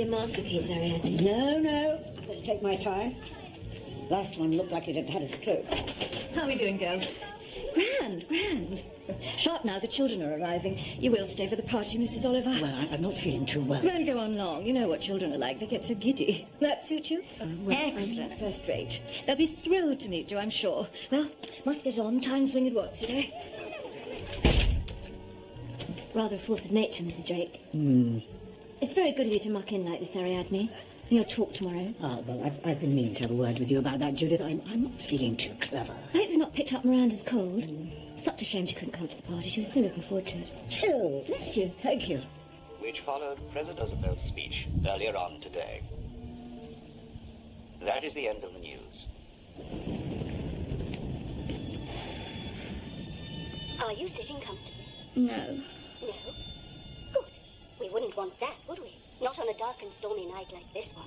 masterpiece, Ariadne. No. Better take my time. Last one looked like it had had a stroke. How are we doing, girls? Grand. Sharp now, the children are arriving. You will stay for the party, Mrs. Oliver? Well, I'm not feeling too well. Won't go on long. You know what children are like. They get so giddy. That suit you? Excellent. First rate. They'll be thrilled to meet you, I'm sure. Well, must get on. Time's winged what's it, eh? Rather a force of nature, Mrs. Drake. It's very good of you to muck in like this, Ariadne. Your talk tomorrow. Well, I've been meaning to have a word with you about that, Judith. I'm not feeling too clever. I hope you've not picked up Miranda's cold. Such a shame she couldn't come to the party. She was so looking forward to it. Chill. Bless you. Thank you. Which followed President Roosevelt's speech earlier on today. That is the end of the news. Are you sitting comfortably? No. No? Good. We wouldn't want that, would we? Not on a dark and stormy night like this one.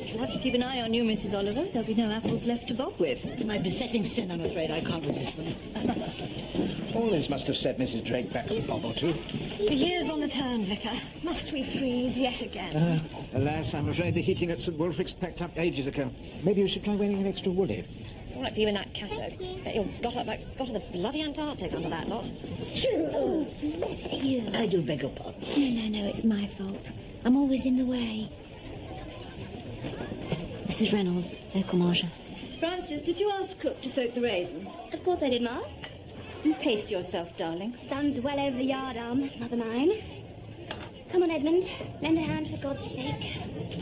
She'll have to keep an eye on you, Mrs. Oliver. There'll be no apples left to bob with. My besetting sin, I'm afraid. I can't resist them. All this must have set Mrs. Drake back a bob or two. The year's on the turn, Vicar. Must we freeze yet again? Alas, I'm afraid the heating at St. Wulfric's packed up ages ago. Maybe you should try wearing an extra woolly. It's all right for you in that cassock. Bet you're got up like Scott of the bloody Antarctic under that lot. Oh, bless you. I do beg your pardon. No, it's my fault. I'm always in the way. Mrs. Reynolds, local marshal. Frances, did you ask Cook to soak the raisins? Of course I did, Ma. And pace yourself, darling. Sun's well over the yard arm, mother mine. Come on, Edmund. Lend a hand for God's sake.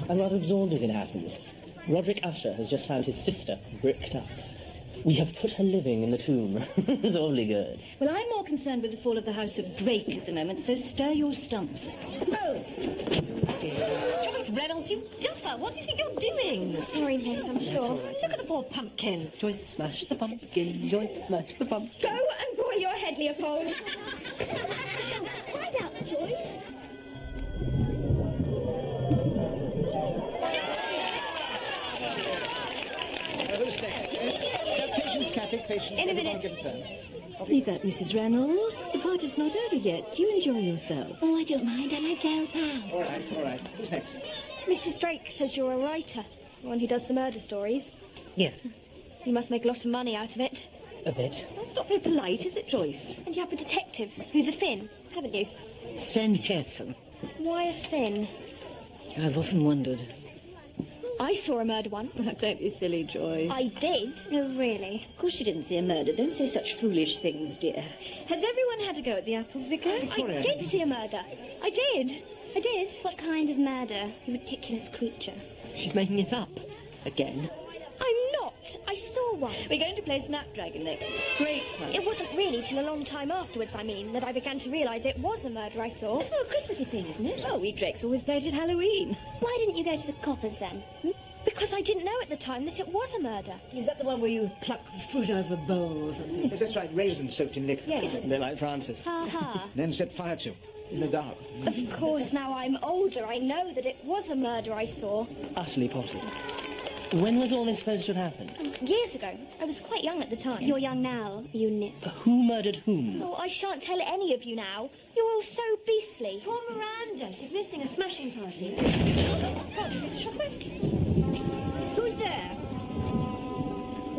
I'm rather absorbed as in Athens. Roderick Usher has just found his sister bricked up. We have put her living in the tomb. It's awfully good. Well, I'm more concerned with the fall of the House of Drake at the moment, so stir your stumps. No! Joyce Reynolds, you duffer! What do you think you're doing? Sorry, miss, I'm sure. Look at the poor pumpkin. Joyce smashed the pumpkin. Joyce smashed the pumpkin. Go and boil your head, Leopold. Find out, Joyce. Who's next? Patience, Kathy, patience. In a minute. Get it done. Leave that, Mrs. Reynolds. The party's not over yet. You enjoy yourself. Oh, I don't mind. I like to help out. All right. Who's next? Mrs. Drake says you're a writer, one who does the murder stories. Yes, You must make a lot of money out of it. a bit. That's not very polite, is it, Joyce? And you have a detective who's a Finn, haven't you? Sven Herson. Why a Finn? I've often wondered. I saw a murder once. Don't be silly, Joyce. I did? No, really. Of course you didn't see a murder. Don't say such foolish things, dear. Has everyone had a go at the apples, Vicar? I did see a murder. I did. What kind of murder, you ridiculous creature? She's making it up. Again. I'm not. I saw one. We're going to play Snapdragon next. It's great fun. It wasn't really till a long time afterwards, that I began to realise it was a murder I saw. It's more a Christmassy thing, isn't it? Oh, we Drakes always played at Halloween. Why didn't you go to the coppers then? Because I didn't know at the time that it was a murder. Is that the one where you pluck fruit out of a bowl or something? Yes, that's right. Raisins soaked in liquor. Yes. A bit like Francis. Ha Then set fire to. In the dark. Of course, now I'm older, I know that it was a murder I saw. Utterly potted. When was all this supposed to have happened? Years ago. I was quite young at the time. You're young now, you nip. Who murdered whom? Oh, I shan't tell any of you now. You're all so beastly. Poor Miranda. She's missing a smashing party. Who's there?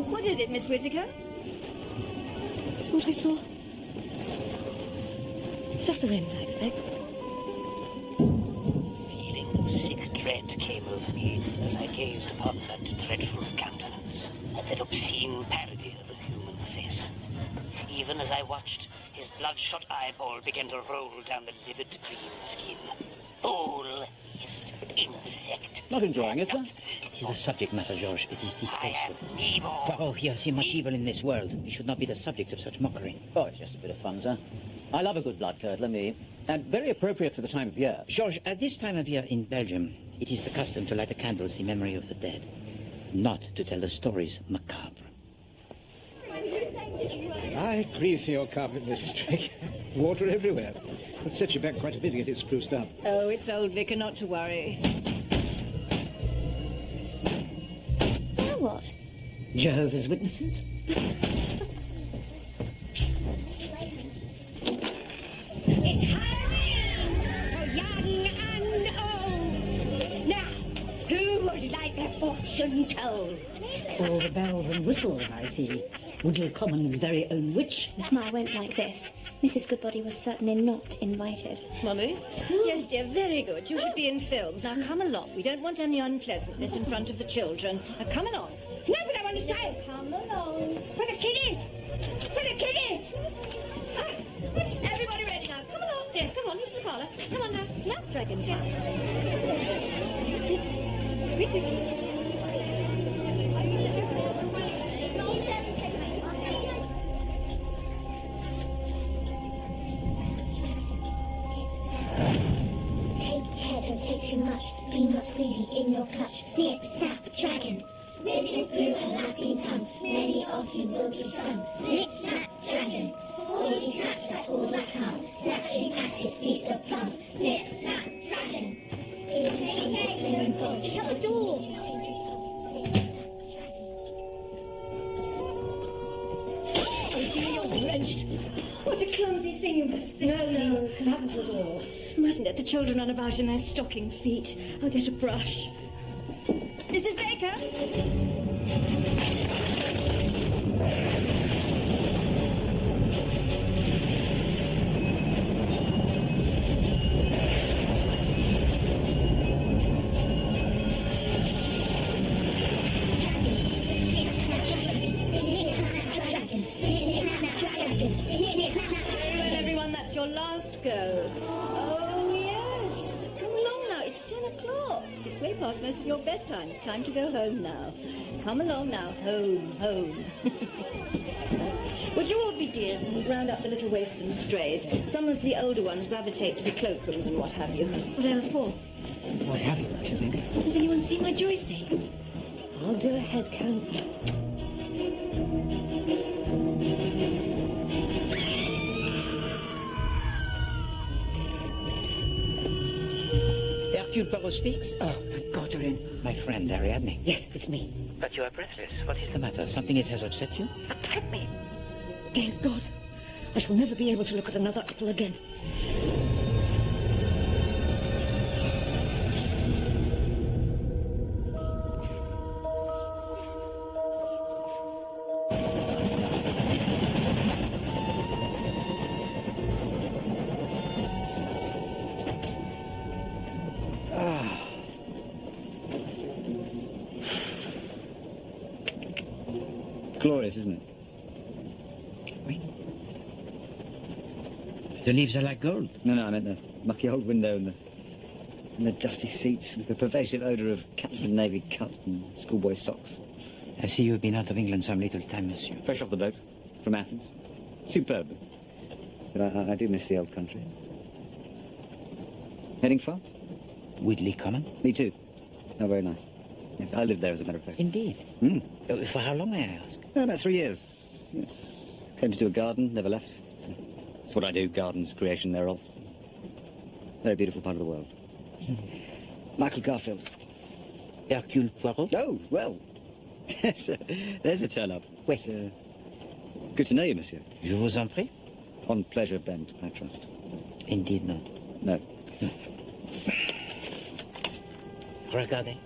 What is it, Miss Whittaker? That's what I saw. It's just the wind, I expect. Feeling of sick dread came over me as I gazed upon that dreadful countenance, and that obscene parody of a human face. Even as I watched, his bloodshot eyeball began to roll down the livid green skin. Foul, hissed, insect. Not enjoying it, sir? It is the subject matter, George. It is distasteful. Nemo. Poirot, he has seen much evil in this world. We should not be the subject of such mockery. Oh, it's just a bit of fun, sir. I love a good blood curdler, me. And very appropriate for the time of year. George, at this time of year in Belgium, it is the custom to light the candles in memory of the dead, not to tell the stories macabre. I grieve for your carpet, Mrs. Drake. Water everywhere. It sets you back quite a bit to get it spruced up. Oh, it's old Vicar, not to worry. Now what? Jehovah's Witnesses? It's Halloween for young and old. Now, who would like their fortune told? All the bells and whistles, I see. Woodley Common's very own witch. Ma won't like this. Mrs. Goodbody was certainly not invited. Mummy? Yes, dear, very good. You should be in films. Now, come along. We don't want any unpleasantness in front of the children. Now, come along. No, but I want to stay. Come along. For the kiddies. For the kiddies. Everybody ready now. Come along. Yes, come on, into the parlour. Come on now. Snapdragon time. That's it. Quick, quick. Don't take too much, be not greedy in your clutch. Snip, snap, dragon, with his blue and lapping tongue, many of you will be stung. Snip, snap, dragon, all these snaps that all that comes, snatching at his feast of plums. Snip, snap, dragon, shut the door. Oh dear, you're drenched. What a clumsy thing you must think. No, it can happen to us all. You mustn't let the children run about in their stocking feet. I'll get a brush. Mrs. Baker? Well, everyone, that's your last go. Oh, yes. Come along now. It's 10 o'clock. It's way past most of your bedtime. It's time to go home now. Come along now. Home, home. Would you all be dears and round up the little waifs and strays? Some of the older ones gravitate to the cloakrooms and what have you. Whatever for? What have you, Rebecca? Has anyone seen my Joycey? I'll do a head count. Hercule Poirot speaks? Oh, thank God you're in. My friend, Ariadne. Yes, it's me. But you are breathless. What is the matter? Something has upset you? Upset me. Dear God, I shall never be able to look at another apple again. Glorious, isn't it? The leaves are like gold. No, I meant the mucky old window and the dusty seats, and the pervasive odour of Captain Navy cut and schoolboy socks. I see you've been out of England some little time, monsieur. Fresh off the boat, from Athens. Superb. But I do miss the old country. Heading far? Woodley Common? Me too. Oh, very nice. Yes, I lived there, as a matter of fact. Indeed? For how long, may I ask? About 3 years. Yes. Came to do a garden, never left. So that's what I do, gardens, creation thereof. Very beautiful part of the world. Michael Garfield. Hercule Poirot? Oh, well. There's a turn-up. Wait. Good to know you, monsieur. Je vous en prie. On pleasure bent, I trust. Indeed not. No. Regardez.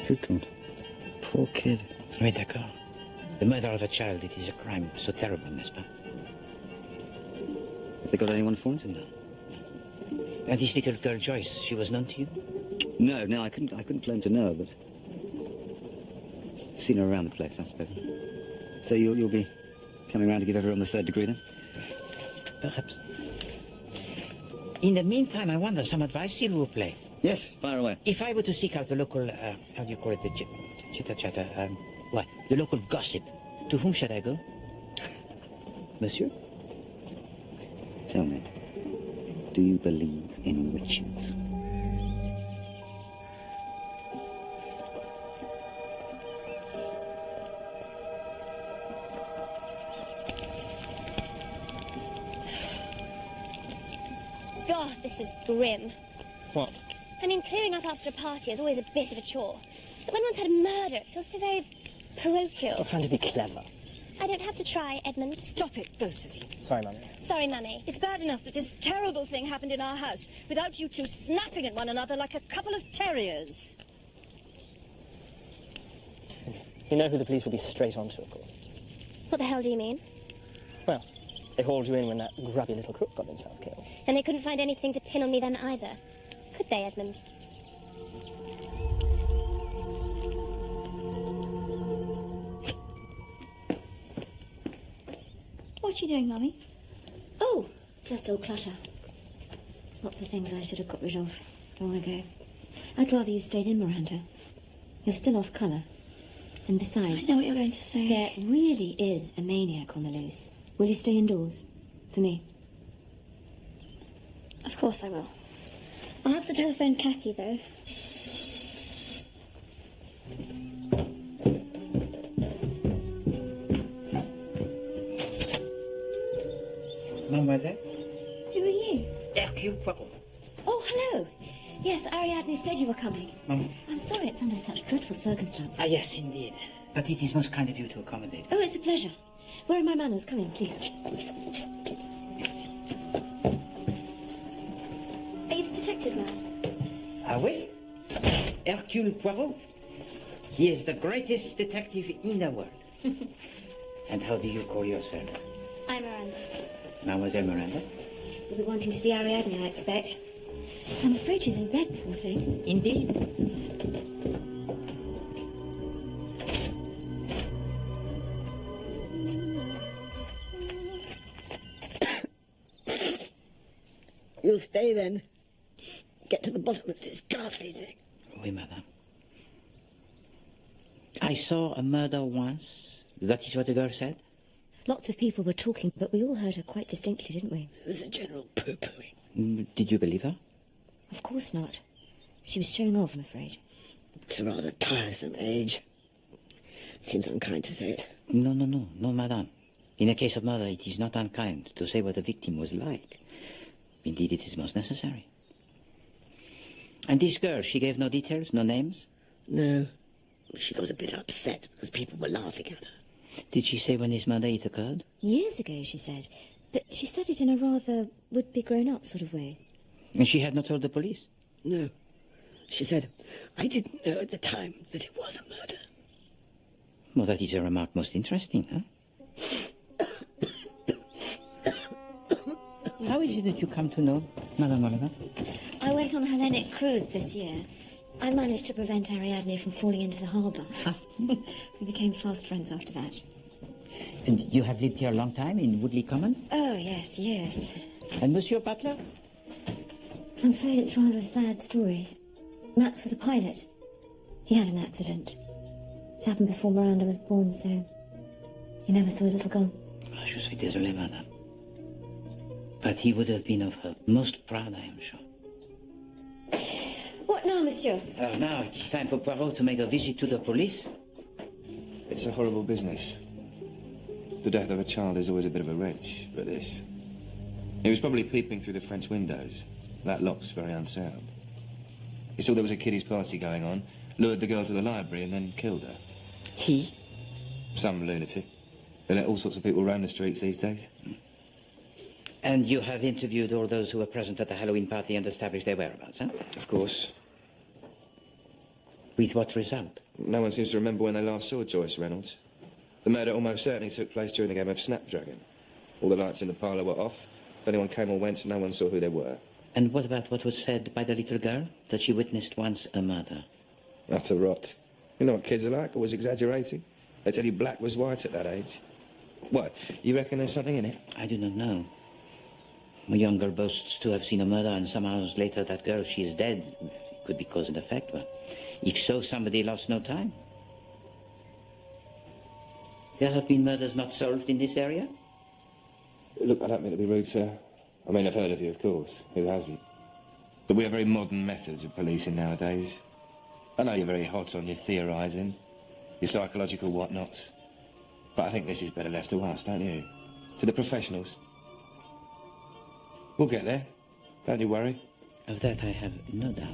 Good God. Poor kid. Oui, d'accord. The murder of a child, it is a crime so terrible, n'est-ce pas? Have they got anyone for it? No. And this little girl, Joyce, she was known to you? No, I couldn't claim to know her, but seen her around the place, I suppose. So you'll be coming round to give everyone the third degree, then? Perhaps. In the meantime, I wonder, some advice, s'il vous plaît. Yes, fire away. If I were to seek out the local, how do you call it, the chitter-chatter, the local gossip, to whom should I go? Monsieur? Tell me, do you believe in witches? God, this is grim. What? I mean, clearing up after a party is always a bit of a chore. But when one's had a murder, it feels so very parochial. Stop trying to be clever. I don't have to try, Edmund. Stop it, both of you. Sorry, Mummy. Sorry, Mummy. It's bad enough that this terrible thing happened in our house without you two snapping at one another like a couple of terriers. You know who the police will be straight onto, of course. What the hell do you mean? Well, they hauled you in when that grubby little crook got himself killed. And they couldn't find anything to pin on me then either. Could they, Edmund? What are you doing, Mummy? Oh, just old clutter. Lots of things I should have got rid of long ago. I'd rather you stayed in, Miranda. You're still off colour. And besides... I know what you're going to say. There really is a maniac on the loose. Will you stay indoors? For me? Of course I will. I'll have to telephone Kathy, though. Mademoiselle? Who are you? Hercule Poirot. Oh, hello. Yes, Ariadne said you were coming. Mum. I'm sorry it's under such dreadful circumstances. Ah, yes, indeed. But it is most kind of you to accommodate. Oh, it's a pleasure. Where are my manners? Come in, please. Merci. Are you the detective man? Ah, oui? Hercule Poirot. He is the greatest detective in the world. And how do you call yourself? I'm Miranda. Mademoiselle Miranda? You'll be wanting to see Ariadne, I expect. I'm afraid she's in bed, poor thing. Indeed. You'll stay then. Get to the bottom of this ghastly thing. Oui, madame. I saw a murder once. That is what the girl said? Lots of people were talking, but we all heard her quite distinctly, didn't we? It was a general poo-pooing. Did you believe her? Of course not. She was showing off, I'm afraid. It's a rather tiresome age. Seems unkind to say it. No, madame. In a case of murder, it is not unkind to say what the victim was like. Indeed, it is most necessary. And this girl, she gave no details, no names? No. She got a bit upset because people were laughing at her. Did she say when this murder it occurred? Years ago, she said. But she said it in a rather would-be grown-up sort of way. And she had not told the police? No. She said, I didn't know at the time that it was a murder. Well, that is a remark most interesting, huh? How is it that you come to know Madame Oliver? I went on a Hellenic cruise this year. I managed to prevent Ariadne from falling into the harbour. We became fast friends after that. And you have lived here a long time in Woodley Common? Oh, yes, years. And Monsieur Butler? I'm afraid it's rather a sad story. Max was a pilot. He had an accident. It happened before Miranda was born, so he never saw his little girl. Oh, je suis désolé, madame. But he would have been of her most proud, I am sure. What now, monsieur? Now it is time for Poirot to make a visit to the police. It's a horrible business. The death of a child is always a bit of a wrench, but this... He was probably peeping through the French windows. That lock's very unsound. He saw there was a kiddies' party going on, lured the girl to the library and then killed her. He? Some lunatic. They let all sorts of people roam the streets these days. And you have interviewed all those who were present at the Halloween party and established their whereabouts, huh? Of course. With what result? No one seems to remember when they last saw Joyce Reynolds. The murder almost certainly took place during the game of Snapdragon. All the lights in the parlour were off. If anyone came or went, no one saw who they were. And what about what was said by the little girl? That she witnessed once a murder? Utter rot. You know what kids are like, always exaggerating. They tell you black was white at that age. What, you reckon there's something in it? I do not know. A young girl boasts to have seen a murder, and some hours later that girl, she is dead. It could be cause and effect, but if so, somebody lost no time. There have been murders not solved in this area? Look, I don't mean to be rude, sir. I mean, I've heard of you, of course. Who hasn't? But we have very modern methods of policing nowadays. I know you're very hot on your theorising, your psychological whatnots. But I think this is better left to us, don't you? To the professionals. We'll get there. Don't you worry. Of that I have no doubt.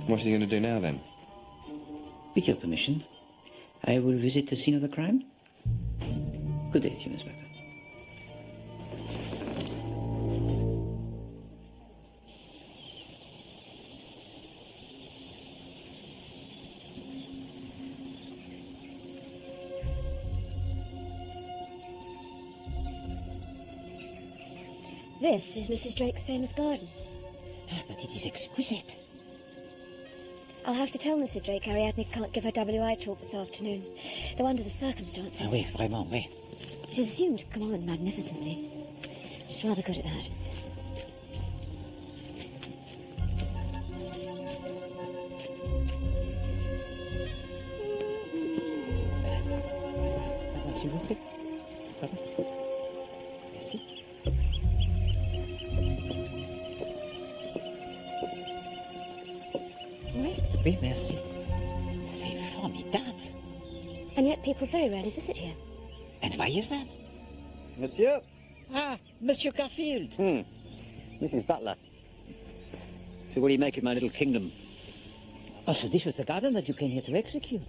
What's he going to do now, then? With your permission, I will visit the scene of the crime. Good day to you, Inspector. This is Mrs. Drake's famous garden. Ah, but it is exquisite. I'll have to tell Mrs. Drake Ariadne can't give her WI talk this afternoon. Though under the circumstances... Ah oui, vraiment, oui. She's assumed to come on magnificently. She's rather good at that. Madame, s'il vous plaît. Pardon. Merci. Oui? Oui, merci. C'est formidable. And yet people very rarely visit here. And why is that? Monsieur? Ah, Monsieur Garfield. Mrs. Butler. So what do you make of my little kingdom? Oh, so this was the garden that you came here to execute?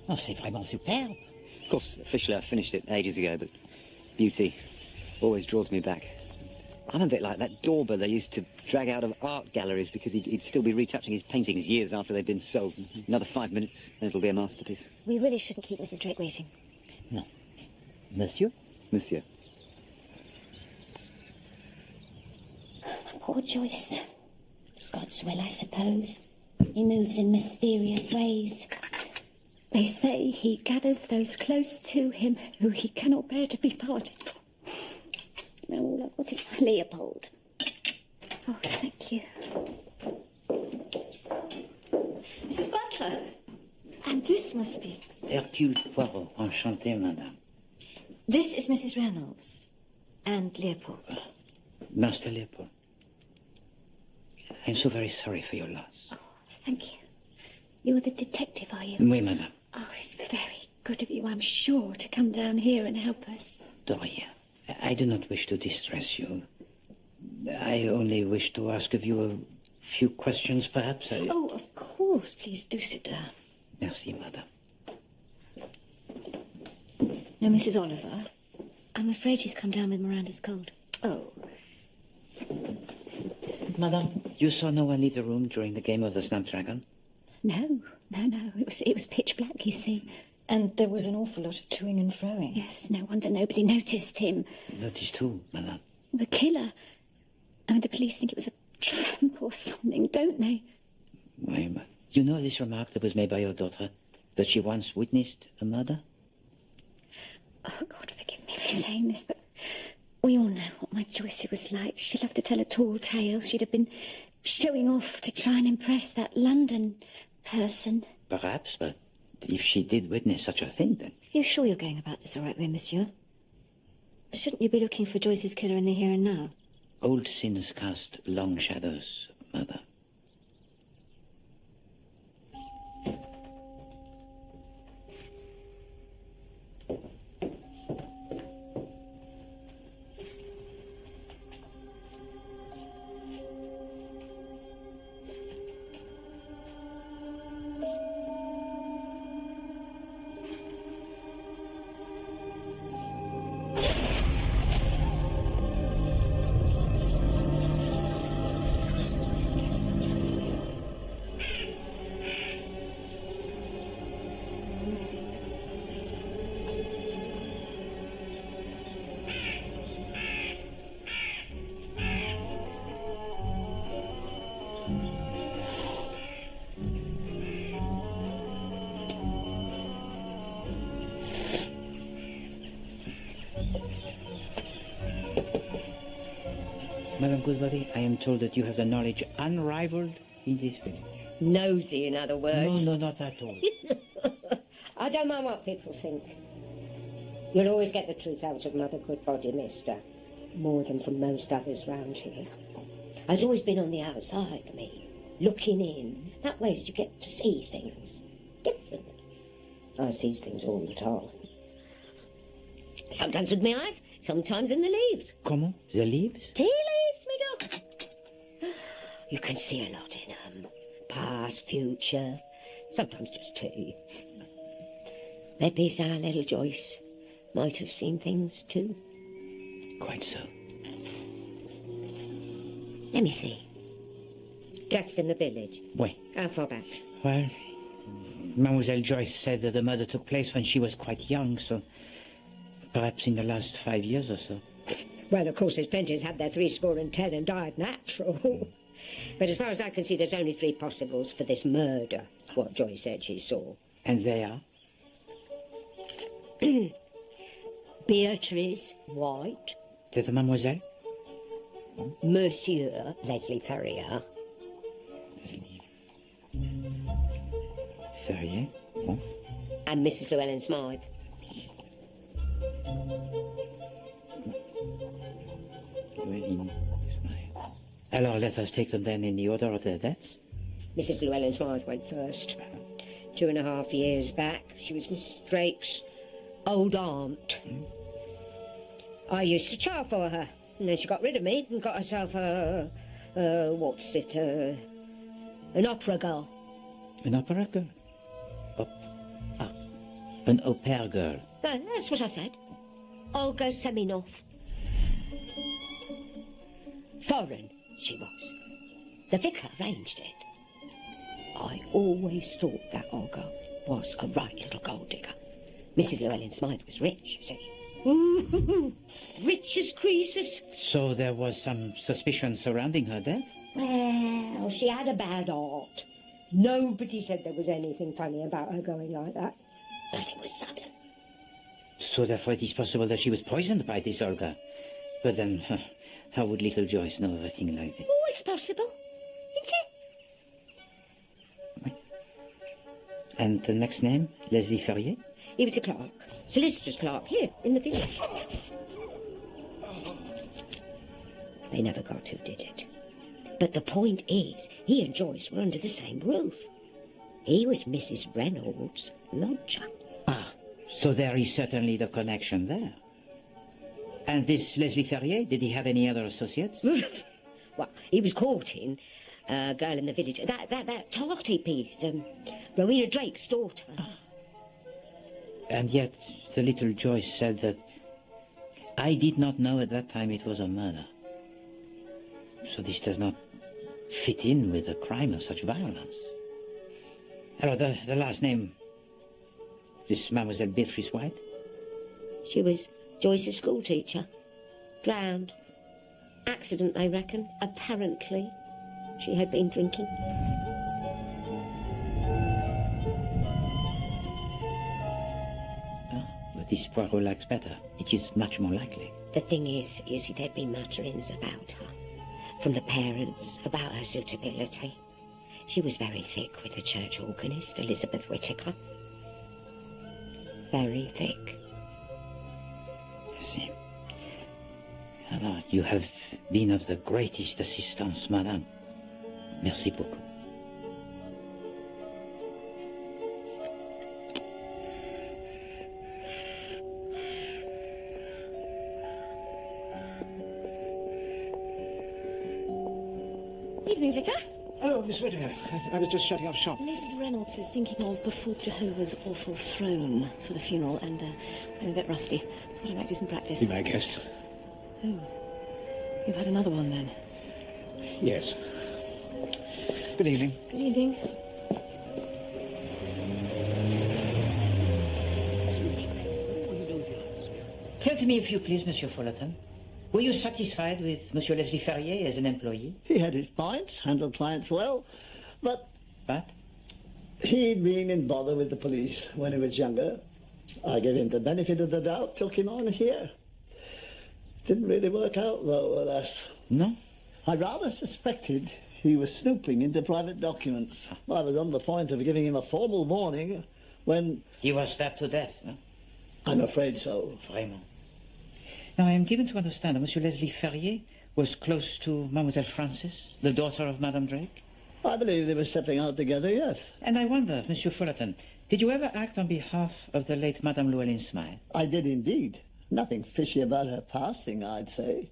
Oh, c'est vraiment superbe. Of course, officially I finished it ages ago, but beauty always draws me back. I'm a bit like that dauber they used to drag out of art galleries because he'd still be retouching his paintings years after they'd been sold. Another 5 minutes and it'll be a masterpiece. We really shouldn't keep Mrs. Drake waiting. No. Monsieur? Monsieur. Poor Joyce. It's God's will, I suppose. He moves in mysterious ways. They say he gathers those close to him who he cannot bear to be parted from. Now all I've got is my Leopold. Oh, thank you. Mrs. Butler. And this must be... Hercule Poirot. Enchanté, madame. This is Mrs. Reynolds. And Leopold. Master Leopold. I'm so very sorry for your loss. Oh, thank you. You're the detective, are you? Oui, madame. Oh, it's very good of you, I'm sure, to come down here and help us. De rien. I do not wish to distress you. I only wish to ask of you a few questions, perhaps. Oh, of course. Please do sit down. Merci, madame. Now, Mrs. Oliver. I'm afraid she's come down with Miranda's cold. Oh. Madame, you saw no one leave the room during the game of the Snapdragon? No. It was pitch black, you see. And there was an awful lot of toing and froing. Yes, no wonder nobody noticed him. Noticed who, madame? The killer. I mean, the police think it was a tramp or something, don't they? Oui, but you know this remark that was made by your daughter, that she once witnessed a murder? Oh, God, forgive me for saying this, but we all know what my Joyce was like. She loved to tell a tall tale. She'd have been showing off to try and impress that London person. Perhaps, but if she did witness such a thing, then... You sure you're going about this the right way, monsieur? Shouldn't you be looking for Joyce's killer in the here and now? Old sins cast long shadows, mother. Madame Goodbody, I am told that you have the knowledge unrivaled in this village. Nosy, in other words. No, not at all. I don't mind what people think. You'll always get the truth out of Mother Goodbody, mister. More than from most others round here. I've always been on the outside, me. Looking in. That way you get to see things. Different. I sees things all the time. Sometimes with my eyes, sometimes in the leaves. Comment? The leaves? Tea leaves, me dog. You can see a lot in them. Past, future, sometimes just tea. Maybe our little Joyce might have seen things too. Quite so. Let me see. Deaths in the village. Oui. How far back? Well, Mademoiselle Joyce said that the murder took place when she was quite young, so perhaps in the last 5 years or so. Well, of course, there's plenty who's had their 70 and died natural. But as far as I can see, there's only 3 possibles for this murder, what Joyce said she saw. And they are? Beatrice White. The mademoiselle? Monsieur Leslie Ferrier. Ferrier? Oh. And Mrs. Llewellyn Smythe. Alors, let us take them then in the order of their deaths. Mrs. Llewellyn Smythe went first. 2.5 years back, she was Mrs. Drake's old aunt. I used to char for her, and then she got rid of me and got herself an opera girl. An opera girl? An au pair girl. That's what I said. Olga Semenov. Foreign, she was. The vicar arranged it. I always thought that Olga was a right little gold digger. Mrs. Llewellyn Smythe was rich, you see. Ooh, rich as Croesus. So there was some suspicion surrounding her death? Well, she had a bad heart. Nobody said there was anything funny about her going like that. But it was sudden. So therefore it is possible that she was poisoned by this Olga. But then, how would little Joyce know of a thing like this? Oh, it's possible, isn't it? And the next name? Leslie Ferrier? He was a clerk. Solicitor's clerk here, in the village. They never got who did it. But the point is, he and Joyce were under the same roof. He was Mrs. Reynolds' lodger. Ah, so there is certainly the connection there. And this Leslie Ferrier, did he have any other associates? Well, he was courting a girl in the village. That tarty piece, Rowena Drake's daughter. Ah. And yet, the little Joyce said that I did not know at that time it was a murder. So this does not fit in with a crime of such violence. Alors, the last name, this Mademoiselle Beatrice White? She was Joyce's school teacher. Drowned. Accident, they reckon. Apparently, she had been drinking. But this Poirot likes better. It is much more likely. The thing is, you see, there'd been mutterings about her. From the parents, about her suitability. She was very thick with the church organist, Elizabeth Whittaker. Very thick. I see. Alors, you have been of the greatest assistance, madame. Merci beaucoup. Evening, Vicar. Oh, Miss Whittaker, I was just shutting up shop. Mrs. Reynolds is thinking of Before Jehovah's Awful Throne for the funeral, and I'm a bit rusty. Thought I might do some practice. Be my guest. Oh, you've had another one then? Yes. Good evening. Good evening. Tell me, if you please, Monsieur Fullerton. Were you satisfied with Monsieur Leslie Ferrier as an employee? He had his points, handled clients well, but... But? He'd been in bother with the police when he was younger. I gave him the benefit of the doubt, took him on here. Didn't really work out, though, alas. No? I rather suspected he was snooping into private documents. I was on the point of giving him a formal warning when... He was stabbed to death, no? I'm afraid so. Vraiment. Now, I am given to understand that Monsieur Leslie Ferrier was close to Mademoiselle Frances, the daughter of Madame Drake? I believe they were stepping out together, yes. And I wonder, Monsieur Fullerton, did you ever act on behalf of the late Madame Llewellyn Smythe? I did indeed. Nothing fishy about her passing, I'd say.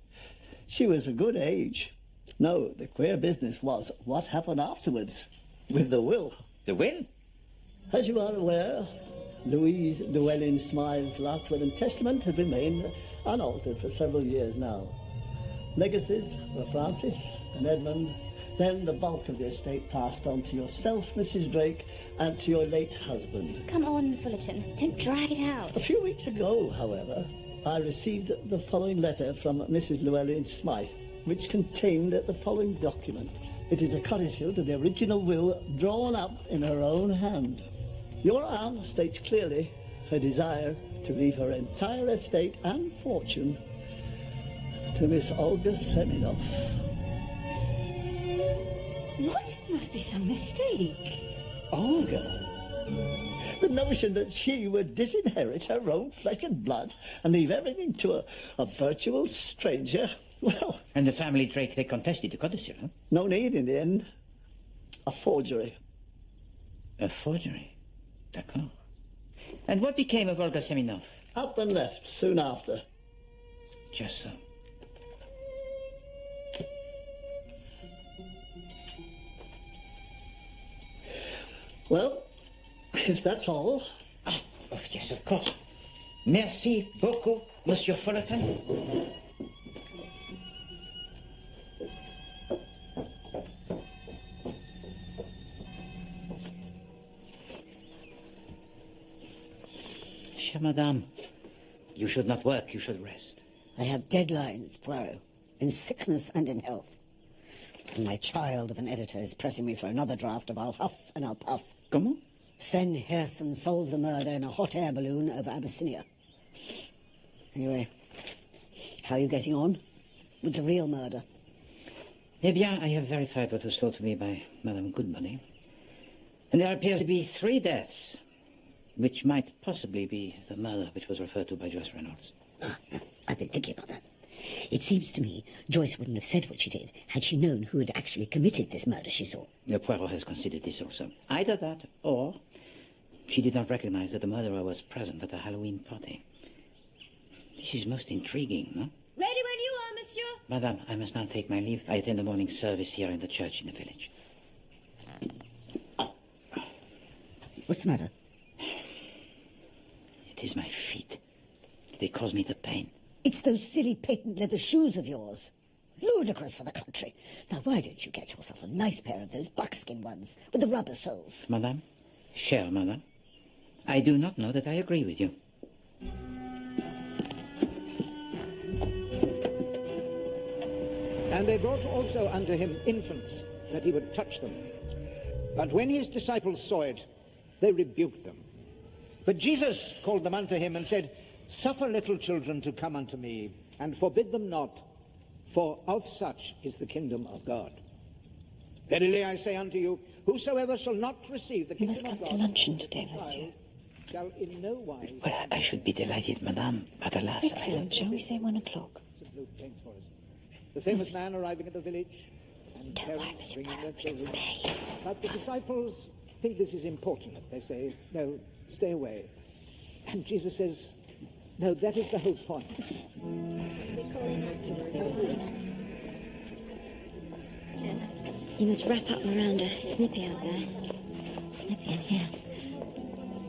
She was a good age. No, the queer business was what happened afterwards with the will. The will? As you are aware, Louise Llewellyn Smythe's last will and testament have remained unaltered for several years now. Legacies were Francis and Edmund. Then the bulk of the estate passed on to yourself, Mrs. Drake, and to your late husband. Come on, Fullerton. Don't drag it out. A few weeks ago, however, I received the following letter from Mrs. Llewellyn Smythe, which contained the following document. It is a codicil to the original will drawn up in her own hand. Your aunt states clearly her desire to leave her entire estate and fortune to Miss Olga Seminoff. What? Must be some mistake. Olga? The notion that she would disinherit her own flesh and blood and leave everything to a virtual stranger? Well... And the family Drake, they contested the codicil, huh? No need in the end. A forgery. A forgery? D'accord. And what became of Olga Seminoff? Up and left soon after. Just so. Well, if that's all... Oh, yes, of course. Merci beaucoup, Monsieur Fullerton. Chère Madame, you should not work, you should rest. I have deadlines, Poirot, in sickness and in health. And my child of an editor is pressing me for another draft of I'll Huff and I'll Puff. Comment? Sven Herson solves a murder in a hot air balloon over Abyssinia. Anyway, how are you getting on with the real murder? Eh bien, I have verified what was told to me by Madame Goodmoney. And there appears to be 3 deaths, which might possibly be the murder which was referred to by Joyce Reynolds. I've been thinking about that. It seems to me Joyce wouldn't have said what she did had she known who had actually committed this murder she saw. Poirot has considered this also. Either that, or she did not recognize that the murderer was present at the Halloween party. This is most intriguing, no? Ready when you are, monsieur. Madame, I must now take my leave. I attend the morning service here in the church in the village. What's the matter? It is my feet. They cause me the pain. It's those silly patent leather shoes of yours. Ludicrous for the country. Now, why don't you get yourself a nice pair of those buckskin ones with the rubber soles? Madame, chère Madame, I do not know that I agree with you. And they brought also unto him infants, that he would touch them. But when his disciples saw it, they rebuked them. But Jesus called them unto him and said, Suffer little children to come unto me, and forbid them not, for of such is the kingdom of God. Verily I say unto you, whosoever shall not receive the kingdom of God... You must come to luncheon today, monsieur. ...shall in no wise... Well, I should be delighted, Madame, but alas... Excellent. Shall we say 1 o'clock? The famous man arriving at the village, and parents bringing their children. But the disciples think this is important. They say, no, stay away. And Jesus says, no, that is the whole point. You must wrap up Miranda. It's nippy out there. Snippy in here.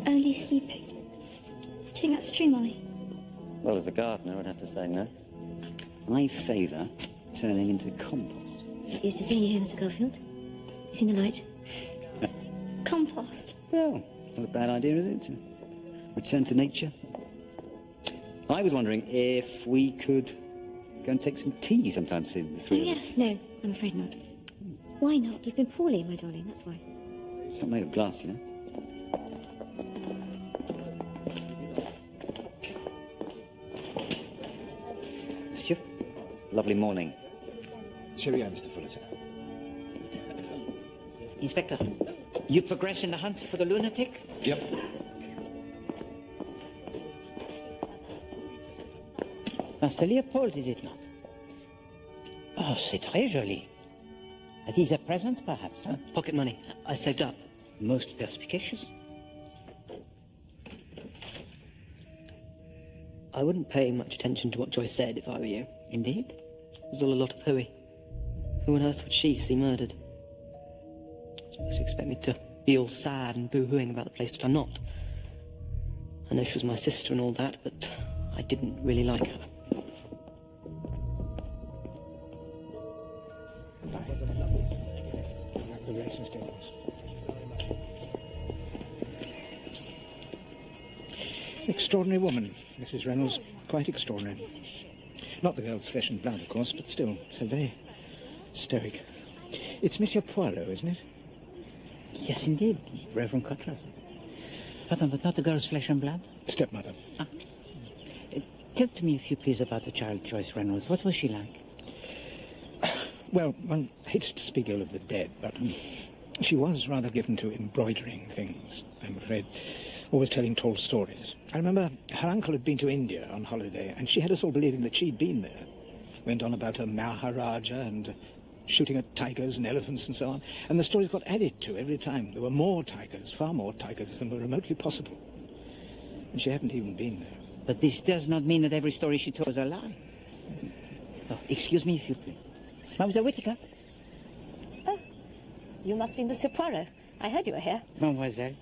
Only sleeping. Do you think that's true, Mummy? Well, as a gardener, I'd have to say no. I favour turning into compost. Used to seeing you here, Mr. Garfield. You seen the light? Compost. Well, not a bad idea, is it? To return to nature. I was wondering if we could go and take some tea sometime soon, the 3 of us. Yes, no, I'm afraid not. Why not? You've been poorly, my darling, that's why. It's not made of glass, you know. Monsieur, lovely morning. Cheerio, Mr. Fullerton. Inspector, you progress in the hunt for the lunatic? Yep. Master Leopold, is it not? Oh, c'est très joli. That is a present, perhaps, huh? Pocket money. I saved up. Most perspicacious. I wouldn't pay much attention to what Joyce said if I were you. Indeed? It was all a lot of hooey. Who on earth would she see murdered? I suppose you expect me to be all sad and boo-hooing about the place, but I'm not. I know she was my sister and all that, but I didn't really like her. The racing stables. Extraordinary woman, Mrs. Reynolds. Quite extraordinary. Not the girl's flesh and blood, of course, but still, so very stoic. It's Monsieur Poirot, isn't it? Yes, indeed, Reverend Cutler. Pardon, but not the girl's flesh and blood? Stepmother. Tell to me, if you please, about the child, Joyce Reynolds. What was she like? Well, one hates to speak ill of the dead, but she was rather given to embroidering things, I'm afraid. Always telling tall stories. I remember her uncle had been to India on holiday, and she had us all believing that she'd been there. Went on about a Maharaja and shooting at tigers and elephants and so on. And the stories got added to every time. There were more tigers, far more tigers than were remotely possible. And she hadn't even been there. But this does not mean that every story she told was a lie. Oh, excuse me, if you please. Mademoiselle Whittaker? Oh, you must be Monsieur Poirot. I heard you were here. Mademoiselle,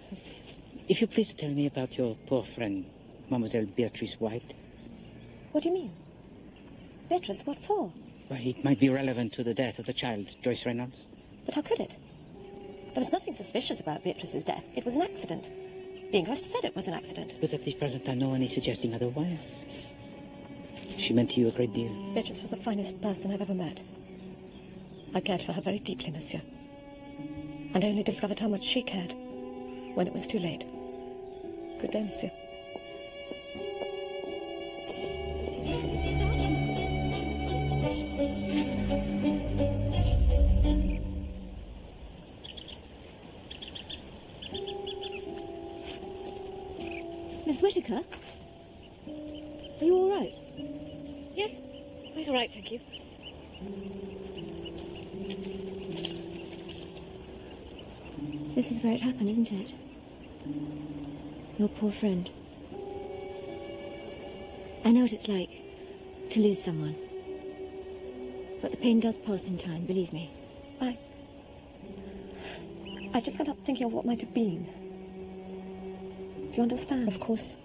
if you please tell me about your poor friend, Mademoiselle Beatrice White. What do you mean? Beatrice, what for? Well, it might be relevant to the death of the child, Joyce Reynolds. But how could it? There was nothing suspicious about Beatrice's death. It was an accident. The inquest said it was an accident. But at this present time, no one is suggesting otherwise. She meant to you a great deal. Beatrice was the finest person I've ever met. I cared for her very deeply, monsieur. And I only discovered how much she cared when it was too late. Good day, monsieur. Miss Whittaker? Are you all right? Yes, quite all right, thank you. This is where it happened, isn't it? Your poor friend. I know what it's like to lose someone. But the pain does pass in time, believe me. I just got up thinking of what might have been. Do you understand? Of course.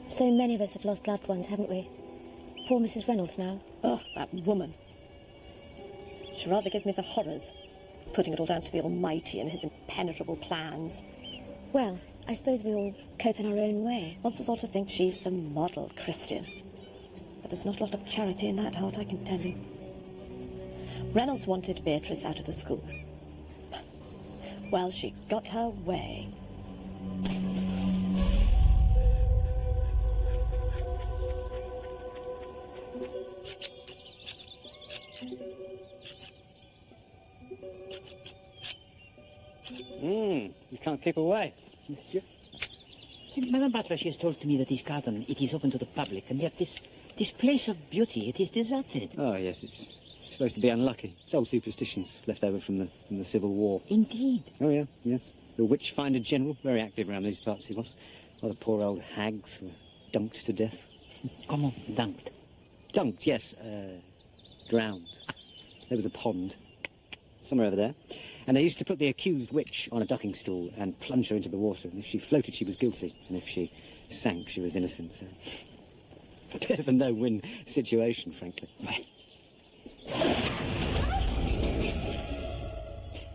So many of us have lost loved ones, haven't we? Poor Mrs. Reynolds now. Oh, that woman. She rather gives me the horrors, putting it all down to the Almighty and his impenetrable plans. Well, I suppose we all cope in our own way. Wants us all to think she's the model Christian. But there's not a lot of charity in that heart, I can tell you. Reynolds wanted Beatrice out of the school. Well, she got her way. You can't keep away, monsieur. See, Madame Butler, she has told to me that this garden, it is open to the public, and yet this place of beauty, it is deserted. Oh, yes, it's supposed to be unlucky. It's old superstitions left over from the Civil War. Indeed. Oh, yeah, yes. The witch-finder general, very active around these parts he was. A lot of poor old hags were dunked to death. Comment dunked? Dunked, yes. Drowned. There was a pond somewhere over there. And they used to put the accused witch on a ducking stool and plunge her into the water. And if she floated, she was guilty. And if she sank, she was innocent. So a bit of a no-win situation, frankly.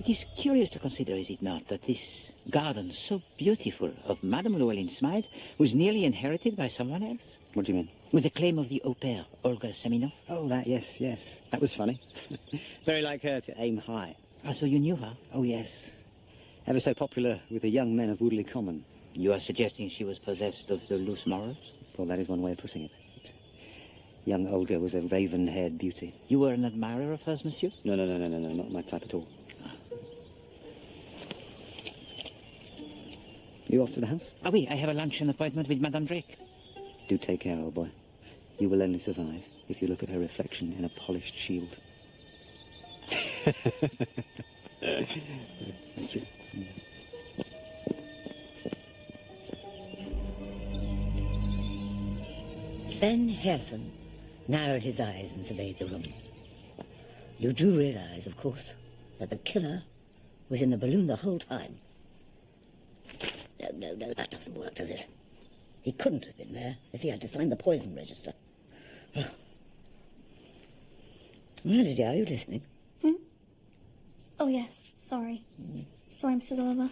It is curious to consider, is it not, that this garden so beautiful of Madame Llewellyn Smythe was nearly inherited by someone else? What do you mean? With the claim of the au pair, Olga Seminov. Oh, that, yes, yes. That was funny. Very like her to aim high. Ah, so you knew her? Oh, yes. Ever so popular with the young men of Woodley Common. You are suggesting she was possessed of the loose morals? Well, that is one way of putting it. Young Olga was a raven-haired beauty. You were an admirer of hers, monsieur? No, not my type at all. You off to the house? Ah, oui, I have a luncheon appointment with Madame Drake. Do take care, old boy. You will only survive if you look at her reflection in a polished shield. That's true. Sven Herson narrowed his eyes and surveyed the room. You do realize, of course, that the killer was in the balloon the whole time. No, that doesn't work, does it? He couldn't have been there if he had to sign the poison register. Melody, are you listening? Oh, yes, sorry. Sorry, Mrs. Oliver.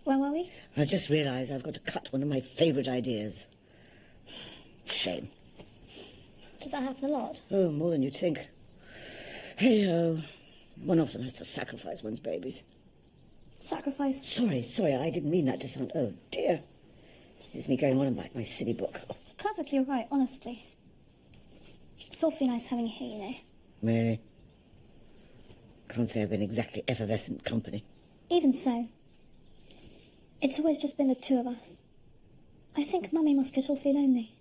Where were we? I just realised I've got to cut one of my favourite ideas. Shame. Does that happen a lot? Oh, more than you'd think. Hey-ho. One often has to sacrifice one's babies. Sacrifice? Sorry, I didn't mean that to sound... Oh, dear. It's me going on about my silly book. It's perfectly all right, honestly. It's awfully nice having you here, you know. Really? Can't say I've been exactly effervescent company. Even so, it's always just been the two of us. I think Mummy must get awfully lonely.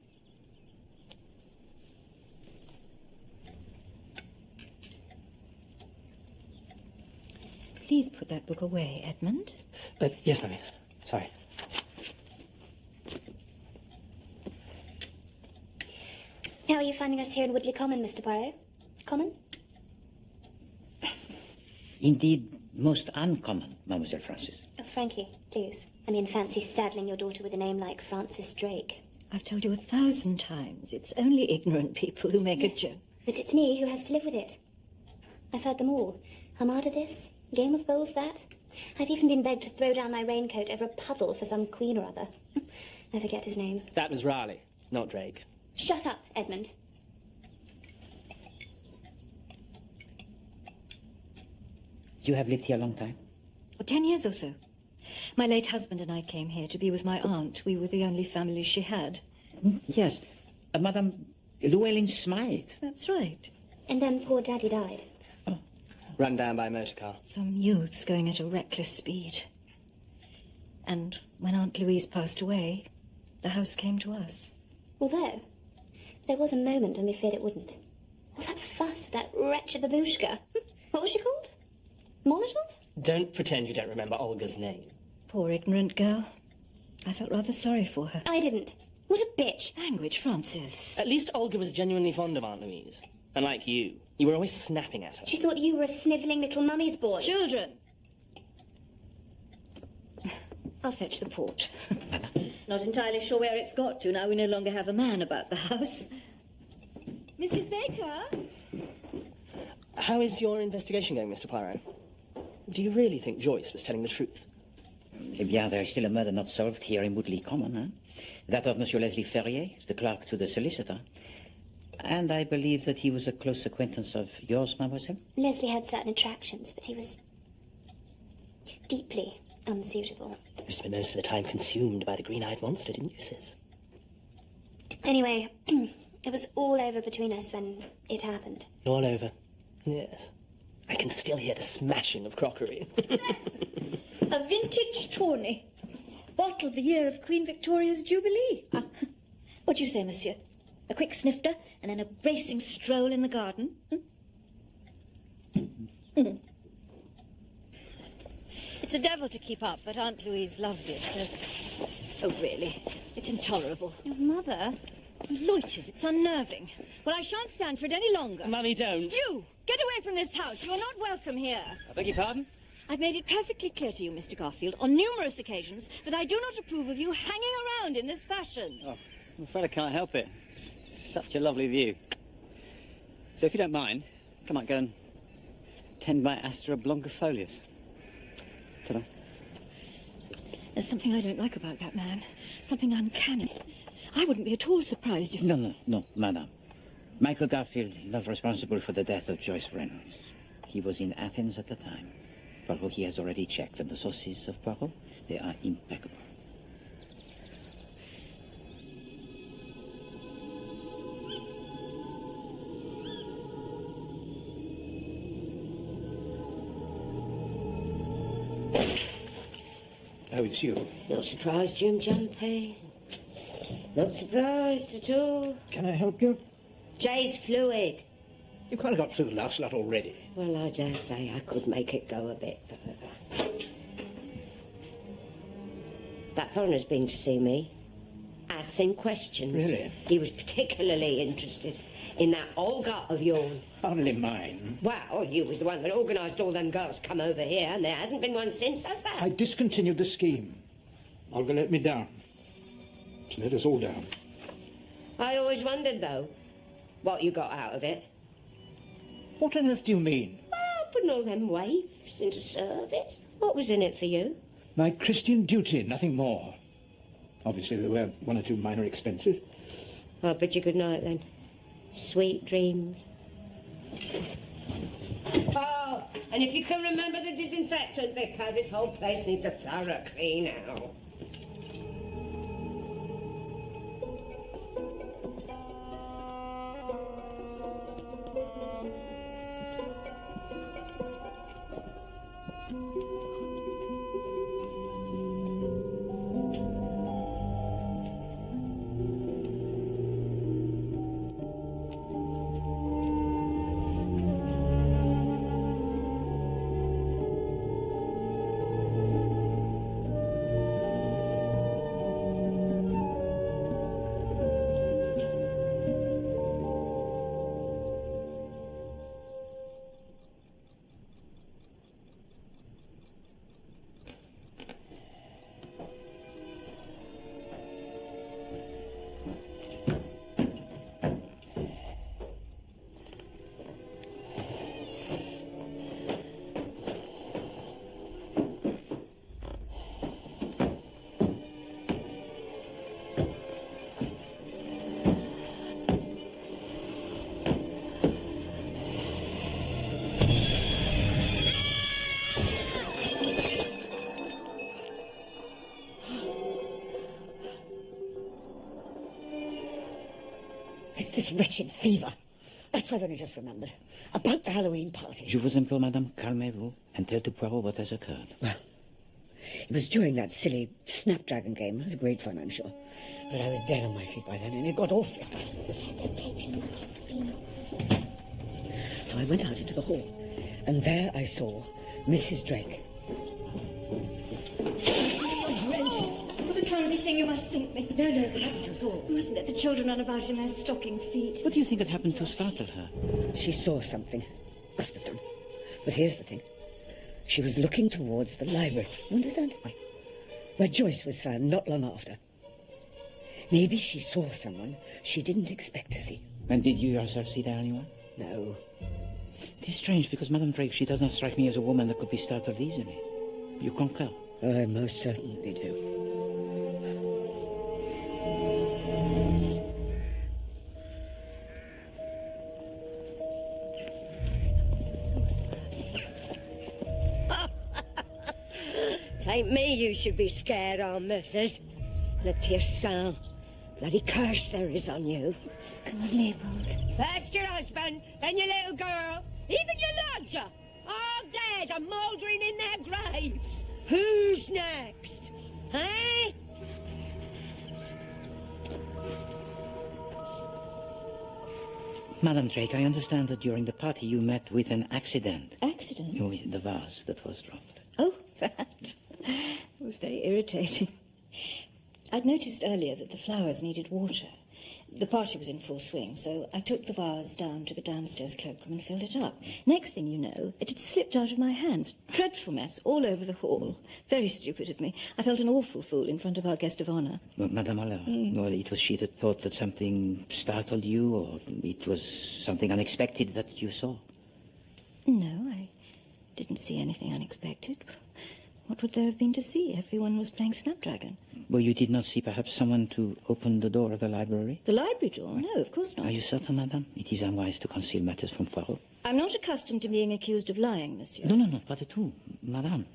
Please put that book away, Edmund. Yes, Mummy. Sorry. How are you finding us here in Woodley Common, Mr. Poirot? Common? Indeed, most uncommon, Mademoiselle Frances. Oh, Frankie, please. I mean, fancy saddling your daughter with a name like Francis Drake. I've told you 1,000 times. It's only ignorant people who make a joke. But it's me who has to live with it. I've heard them all. Armada this, Game of Bowls that. I've even been begged to throw down my raincoat over a puddle for some queen or other. I forget his name. That was Raleigh, not Drake. Shut up, Edmund. You have lived here a long time? 10 years or so. My late husband and I came here to be with my aunt. We were the only family she had. Yes. Madame Llewellyn Smythe. That's right. And then poor Daddy died. Run down by a motor car. Some youths going at a reckless speed. And when Aunt Louise passed away, the house came to us. Although, there was a moment when we feared it wouldn't. All that fuss with that wretched babushka. What was she called? Molotov? Don't pretend you don't remember Olga's name. Poor ignorant girl. I felt rather sorry for her. I didn't. What a bitch. Language, Francis. At least Olga was genuinely fond of Aunt Louise. Unlike you. You were always snapping at her. She thought you were a snivelling little mummy's boy. Children! I'll fetch the port. Not entirely sure where it's got to now we no longer have a man about the house. Mrs. Baker? How is your investigation going, Mr. Poirot? Do you really think Joyce was telling the truth? Eh bien, there is still a murder not solved here in Woodley Common, eh? That of Monsieur Leslie Ferrier, the clerk to the solicitor. And I believe that he was a close acquaintance of yours, mademoiselle? Leslie had certain attractions, but he was deeply unsuitable. You spent most of the time consumed by the green-eyed monster, didn't you, sis? Anyway, it was all over between us when it happened. All over. Yes. I can still hear the smashing of crockery. A vintage tawny. Bottled the year of Queen Victoria's Jubilee. What do you say, monsieur? A quick snifter and then a bracing stroll in the garden? It's a devil to keep up, but Aunt Louise loved it, so... Oh, really? It's intolerable. Your mother? Loiters, it's unnerving. Well, I shan't stand for it any longer. Mummy, don't. You! Get away from this house. You are not welcome here. I beg your pardon? I've made it perfectly clear to you, Mr. Garfield, on numerous occasions, that I do not approve of you hanging around in this fashion. Oh, I'm afraid I can't help it. It's such a lovely view. So if you don't mind, come on, go and tend my Astra blancifolias. Ta-da. There's something I don't like about that man. Something uncanny. I wouldn't be at all surprised if... No, madame. Michael Garfield is not responsible for the death of Joyce Reynolds. He was in Athens at the time. Poirot, he has already checked, and the sources of Poirot, they are impeccable. Oh, it's you. Not surprised, Jim Jumpy. Not surprised at all. Can I help you? Jay's fluid. You kind of got through the last lot already. Well, I dare say I could make it go a bit further. That foreigner's been to see me. asking questions. Really? He was particularly interested in that old gut of yours. Hardly mine. Well, you was the one that organised all them girls to come over here, and there hasn't been one since, has there? I discontinued the scheme. Olga let me down. She let us all down. I always wondered, though, what you got out of it. What on earth do you mean? Well, putting all them waifs into service. What was in it for you? My Christian duty, nothing more. Obviously, there were one or two minor expenses. I'll bid you good night, then. Sweet dreams. Oh, and if you can remember the disinfectant, Vicar, this whole place needs a thorough clean out. This wretched fever. That's what I've only just remembered. About the Halloween party. Je vous implore, madame, calmez-vous and tell to Poirot what has occurred. Well, it was during that silly Snapdragon game. It was great fun, I'm sure. But I was dead on my feet by then, and it got awful. Don't take too much. So I went out into the hall, and there I saw Mrs. Drake. What a clumsy thing you must think me. No, it happened to us all. You mustn't let the children run about in their stocking feet. What do you think had happened to startle her? She saw something. Must have done. But here's the thing. She was looking towards the library. You understand? Where Joyce was found not long after. Maybe she saw someone she didn't expect to see. And did you yourself see there anyone? No. It is strange, because Madame Drake, she does not strike me as a woman that could be startled easily. You concur? I most certainly do. Ain't me you should be scared on, missus. Look to your son. Bloody curse there is on you. Come on, Leopold. First your husband, then your little girl, even your lodger. All dead and mouldering in their graves. Who's next? Eh? Madame Drake, I understand that during the party you met with an accident. Accident? Oh, the vase that was dropped. Oh, that. It was very irritating. I'd noticed earlier that the flowers needed water. The party was in full swing, so I took the vase down to the downstairs cloakroom and filled it up. Next thing you know, it had slipped out of my hands. Dreadful mess all over the hall. Very stupid of me. I felt an awful fool in front of our guest of honour. Well, Madame Aller, well, it was she that thought that something startled you, or it was something unexpected that you saw? No, I didn't see anything unexpected. What would there have been to see? Everyone was playing Snapdragon. Well, you did not see perhaps someone to open the door of the library? The library door? No, of course not. Are you certain, madame? It is unwise to conceal matters from Poirot. I'm not accustomed to being accused of lying, monsieur. No, pas du tout, madame.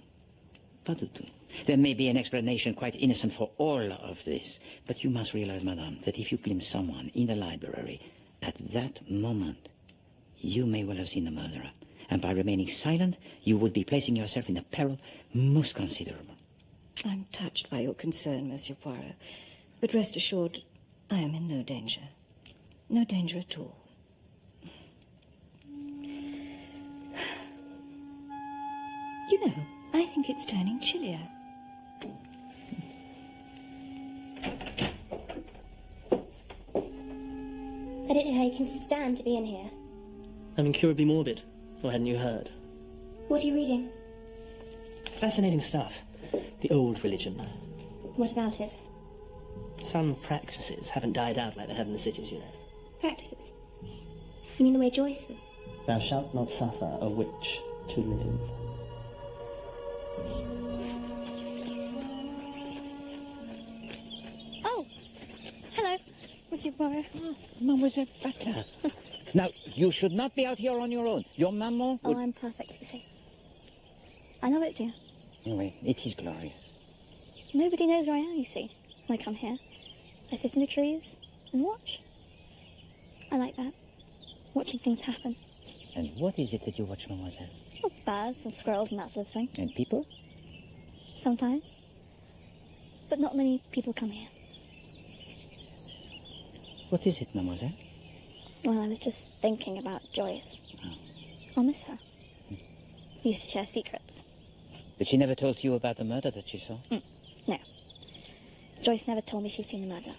Pas du tout. There may be an explanation quite innocent for all of this, but you must realize, madame, that if you glimpse someone in the library at that moment, you may well have seen the murderer. And by remaining silent, you would be placing yourself in a peril most considerable. I'm touched by your concern, Monsieur Poirot. But rest assured, I am in no danger. No danger at all. You know, I think it's turning chillier. I don't know how you can stand to be in here. I'm incurably morbid, or hadn't you heard? What are you reading? Fascinating stuff. The old religion. What about it? Some practices haven't died out like they have in the cities, you know. Practices? You mean the way Joyce was? Thou shalt not suffer a witch to live. Oh! Hello, Monsieur Poirot. Mademoiselle Butler. Now, you should not be out here on your own. Your maman Oh, I'm perfectly safe. I love it, dear. Anyway, it is glorious. Nobody knows where I am, you see, when I come here. I sit in the trees and watch. I like that. Watching things happen. And what is it that you watch, mademoiselle? Oh, birds and squirrels and that sort of thing. And people? Sometimes. But not many people come here. What is it, mademoiselle? Well, I was just thinking about Joyce. I'll miss her. We used to share secrets. But she never told you about the murder that she saw? No. Joyce never told me she'd seen the murder.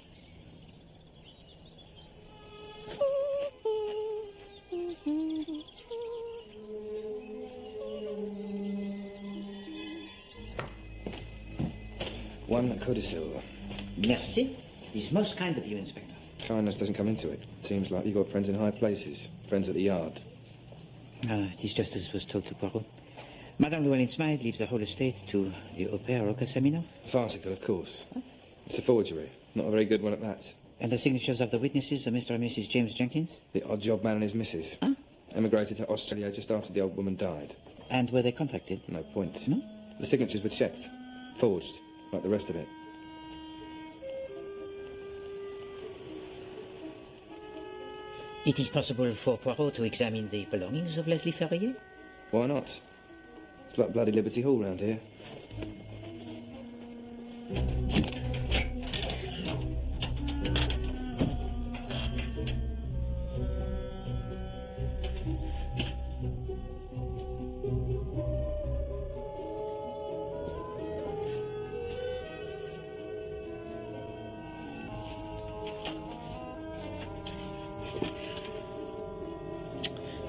One codicil. Merci. It's most kind of you, Inspector. Kindness doesn't come into it. Seems like you've got friends in high places. Friends at the yard. It is just as was told to Poirot. Madame Llewellyn-Smythe leaves the whole estate to the au pair Rocca-Semino. Farcical, of course. It's a forgery. Not a very good one at that. And the signatures of the witnesses are Mr. and Mrs. James Jenkins? The odd job man and his missus. Huh? Emigrated to Australia just after the old woman died. And were they contacted? No point. No? The signatures were checked. Forged, like the rest of it. It is possible for Poirot to examine the belongings of Leslie Ferrier? Why not? It's like bloody Liberty Hall round here.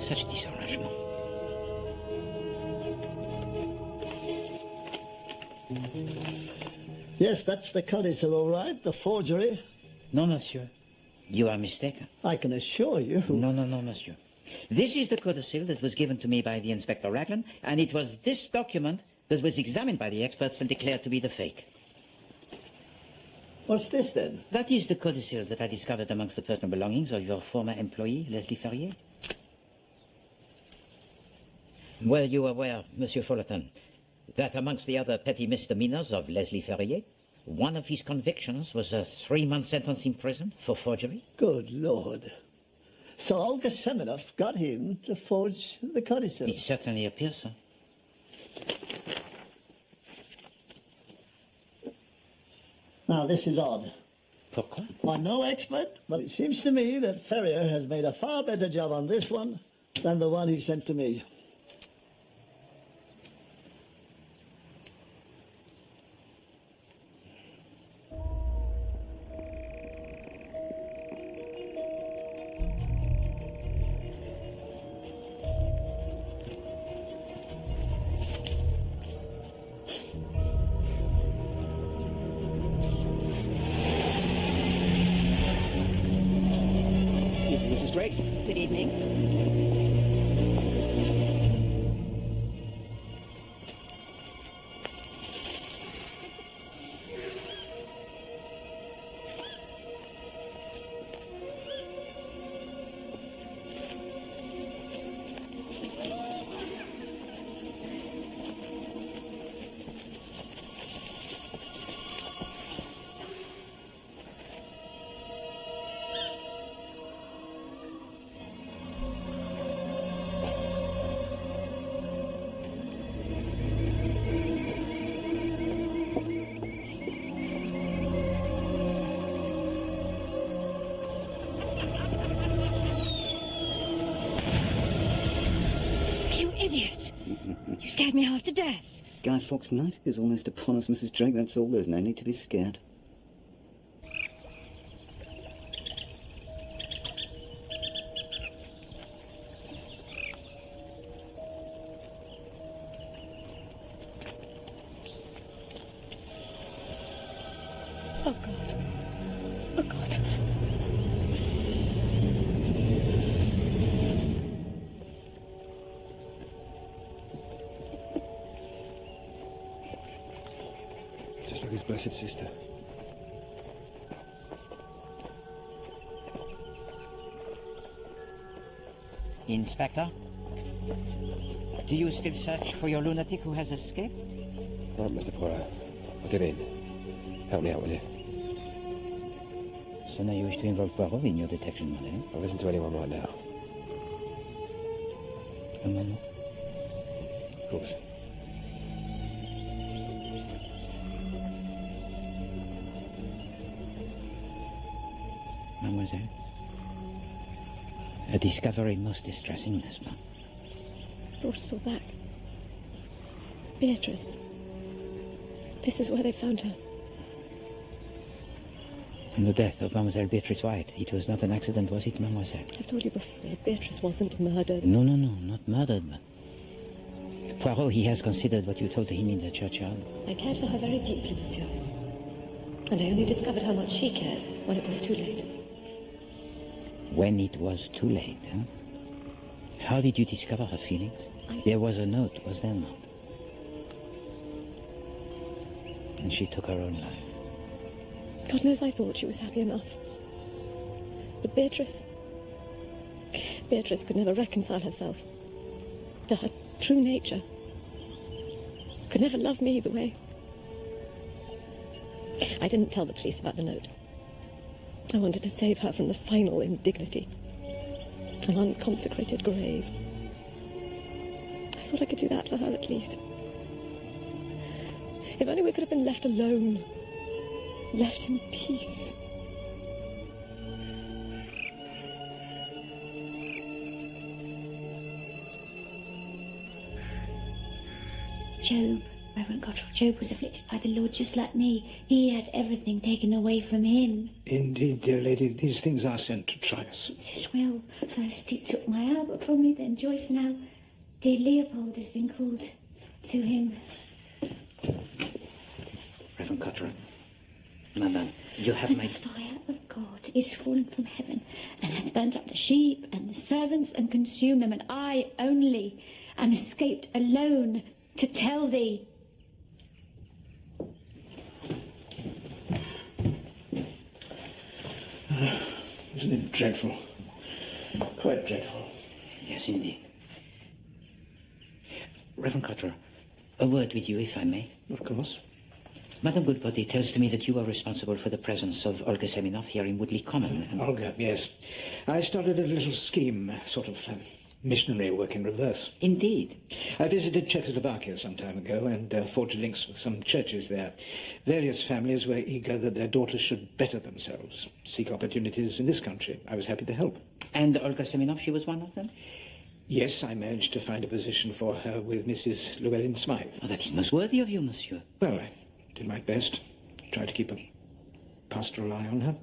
Such disarrangement. Yes, that's the codicil, all right, the forgery. No, monsieur. You are mistaken. I can assure you. No, monsieur. This is the codicil that was given to me by the Inspector Raglan, and it was this document that was examined by the experts and declared to be the fake. What's this, then? That is the codicil that I discovered amongst the personal belongings of your former employee, Leslie Ferrier. Were you aware, Monsieur Fullerton, that amongst the other petty misdemeanors of Leslie Ferrier, one of his convictions was a 3-month sentence in prison for forgery? Good Lord. So Olga Semenoff got him to forge the codicil? It certainly appears so. Now, this is odd. Pourquoi? I'm no expert, but it seems to me that Ferrier has made a far better job on this one than the one he sent to me. Mrs. Drake. Good evening. Idiot! You scared me half to death. Guy Fawkes Night is almost upon us, Mrs. Drake. That's all. There's no need to be scared. most blessed sister. Inspector? Do you still search for your lunatic who has escaped? Right, Mr. Poirot. Get in. Help me out, will you? So now you wish to involve Poirot in your detection model? I'll listen to anyone right now. A moment. Of course. Mademoiselle, a discovery most distressing, n'est-ce pas? Brought us all back. Beatrice. This is where they found her. And the death of Mademoiselle Beatrice White. It was not an accident, was it, Mademoiselle? I've told you before, Beatrice wasn't murdered. No, not murdered, but... Poirot, he has considered what you told him in the churchyard. I cared for her very deeply, monsieur. And I only discovered how much she cared when it was too late. When it was too late, huh? How did you discover her feelings? There was a note, was there not? And she took her own life. God knows I thought she was happy enough. But Beatrice could never reconcile herself to her true nature. Could never love me the way. I didn't tell the police about the note. I wanted to save her from the final indignity. An unconsecrated grave. I thought I could do that for her at least. If only we could have been left alone. Left in peace. Job, Reverend Cottrell, Job was afflicted by the Lord just like me. He had everything taken away from him. Indeed, dear lady, these things are sent to try us. It's his will. First he took my Albert from me, then Joyce, now dear Leopold has been called to him. Reverend Cottrell, Madame, you have my... The fire of God is fallen from heaven, and hath burnt up the sheep and the servants, and consumed them, and I only am escaped alone to tell thee. Isn't it dreadful? Quite dreadful. Yes, indeed. Reverend Cottrell, a word with you, if I may. Of course. Madame Goodbody tells me that you are responsible for the presence of Olga Semenov here in Woodley Common. Olga, yes. I started a little scheme, sort of missionary work in reverse. Indeed. I visited Czechoslovakia some time ago and forged links with some churches there. Various families were eager that their daughters should better themselves, seek opportunities in this country. I was happy to help. And Olga Semenov, she was one of them? Yes, I managed to find a position for her with Mrs. Llewellyn Smythe. Oh, that is most worthy of you, monsieur. Well, I did my best. Tried to keep a pastoral eye on her.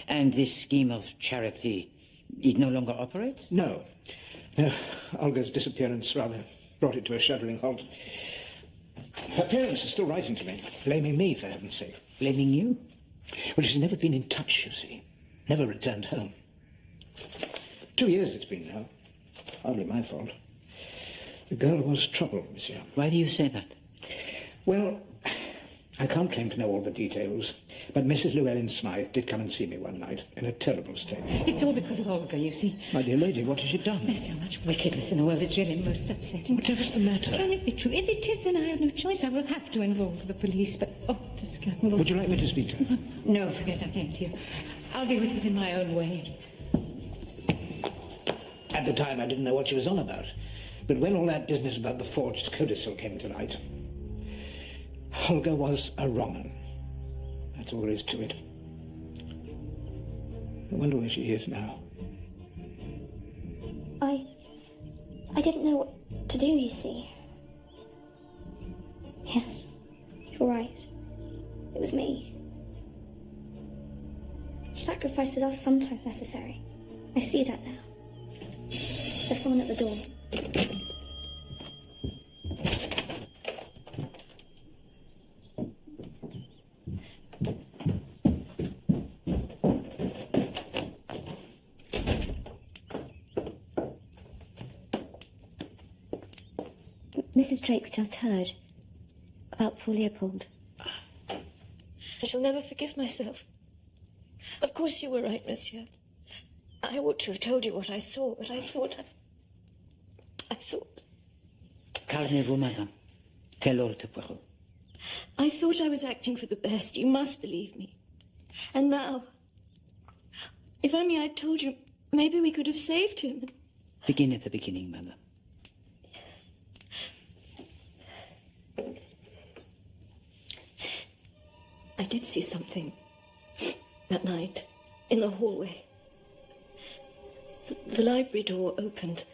And this scheme of charity, it no longer operates? No. Olga's disappearance rather brought it to a shuddering halt. Her parents are still writing to me, blaming me, for heaven's sake. Blaming you? Well, she's never been in touch, you see. Never returned home. 2 years it's been now. Hardly my fault. The girl was troubled, monsieur. Why do you say that? Well, I can't claim to know all the details, but Mrs. Llewellyn Smythe did come and see me one night in a terrible state. It's all because of Olga, you see. My dear lady, what has she done? There's so much wickedness in the world that's really most upsetting. Whatever's the matter? Can it be true? If it is, then I have no choice. I will have to involve the police, but... Oh, the scandal. Would you like me to speak to her? No, forget I came to you. I'll deal with it in my own way. At the time, I didn't know what she was on about. But when all that business about the forged codicil came to light, Olga was a wrong 'un. That's all there is to it. I wonder where she is now. I didn't know what to do, you see. Yes, you're right. It was me. Sacrifices are sometimes necessary. I see that now. There's someone at the door. Mrs. Drake's just heard about poor Leopold. I shall never forgive myself. Of course you were right, monsieur. I ought to have told you what I saw, but I thought... Calmez-vous, madame. Tell all to Poirot. I thought I was acting for the best. You must believe me. And now, if only I'd told you, maybe we could have saved him. Begin at the beginning, madame. I did see something that night in the hallway. The library door opened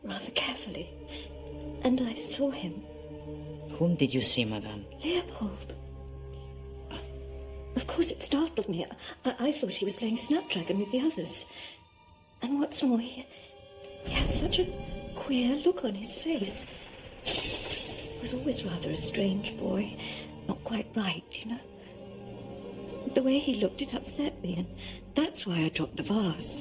rather carefully, and I saw him. Whom did you see, madame? Leopold. Of course, it startled me. I thought he was playing Snapdragon with the others. And what's more, he had such a queer look on his face. He was always rather a strange boy. Not quite right, you know. The way he looked, it upset me, and that's why I dropped the vase.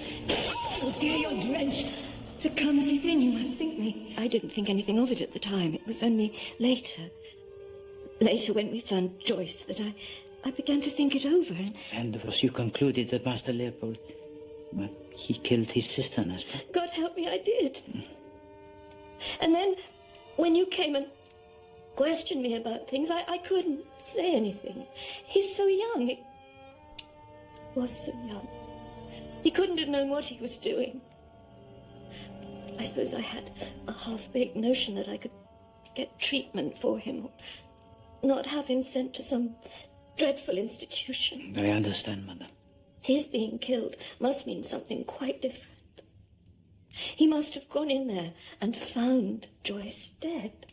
Oh dear, you're drenched. What a clumsy thing you must think me. I didn't think anything of it at the time. It was only later when we found Joyce, that I began to think it over. And of course you concluded that Master Leopold, well, he killed his sister, n'est-ce pas? God help me, I did. And then, when you came and questioned me about things, I couldn't say anything. He's so young. He was so young. He couldn't have known what he was doing. I suppose I had a half-baked notion that I could get treatment for him, or not have him sent to some dreadful institution. I understand, madame. His being killed must mean something quite different. He must have gone in there and found Joyce dead.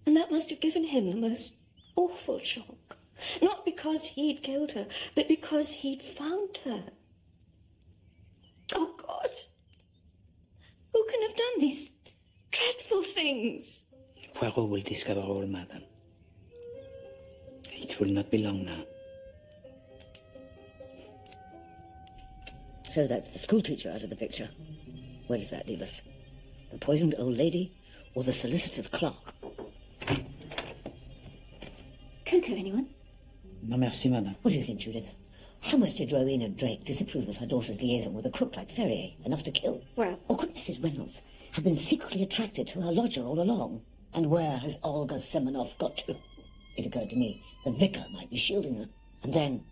And that must have given him the most awful shock. Not because he'd killed her, but because he'd found her. Oh, God! Who can have done these dreadful things? Poirot will discover all, madame. It will not be long now. So that's the schoolteacher out of the picture. Where does that leave us? The poisoned old lady or the solicitor's clerk? Cocoa, anyone? No, merci, madame. What do you think, Judith? How much did Rowena Drake disapprove of her daughter's liaison with a crook like Ferrier? Enough to kill? Well... Or could Mrs. Reynolds have been secretly attracted to her lodger all along? And where has Olga Semenov got to? It occurred to me the vicar might be shielding her. And then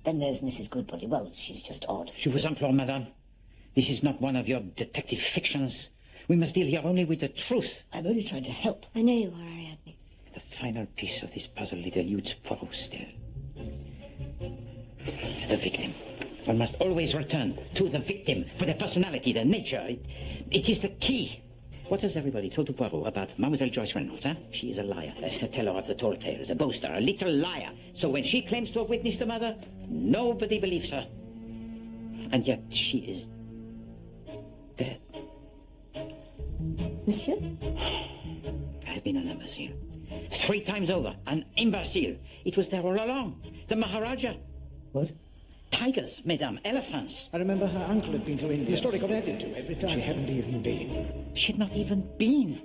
there's Mrs. Goodbody. Well, she's just odd. Je vous implore, madame. This is not one of your detective fictions. We must deal here only with the truth. I'm only trying to help. I know you are, Ariadne. The final piece of this puzzle eludes Poirot still. The victim. One must always return to the victim for their personality, their nature. It is the key. What has everybody told to Poirot about Mademoiselle Joyce Reynolds, huh? She is a liar, a teller of the tall tales, a boaster, a little liar. So when she claims to have witnessed the murder, nobody believes her. And yet she is dead. Monsieur? I have been an imbecile. 3 times over, an imbecile. It was there all along. The Maharaja. What? Tigers, mesdames, elephants. I remember her uncle had been to India. The story got added to every time. She hadn't even been. She had not even been.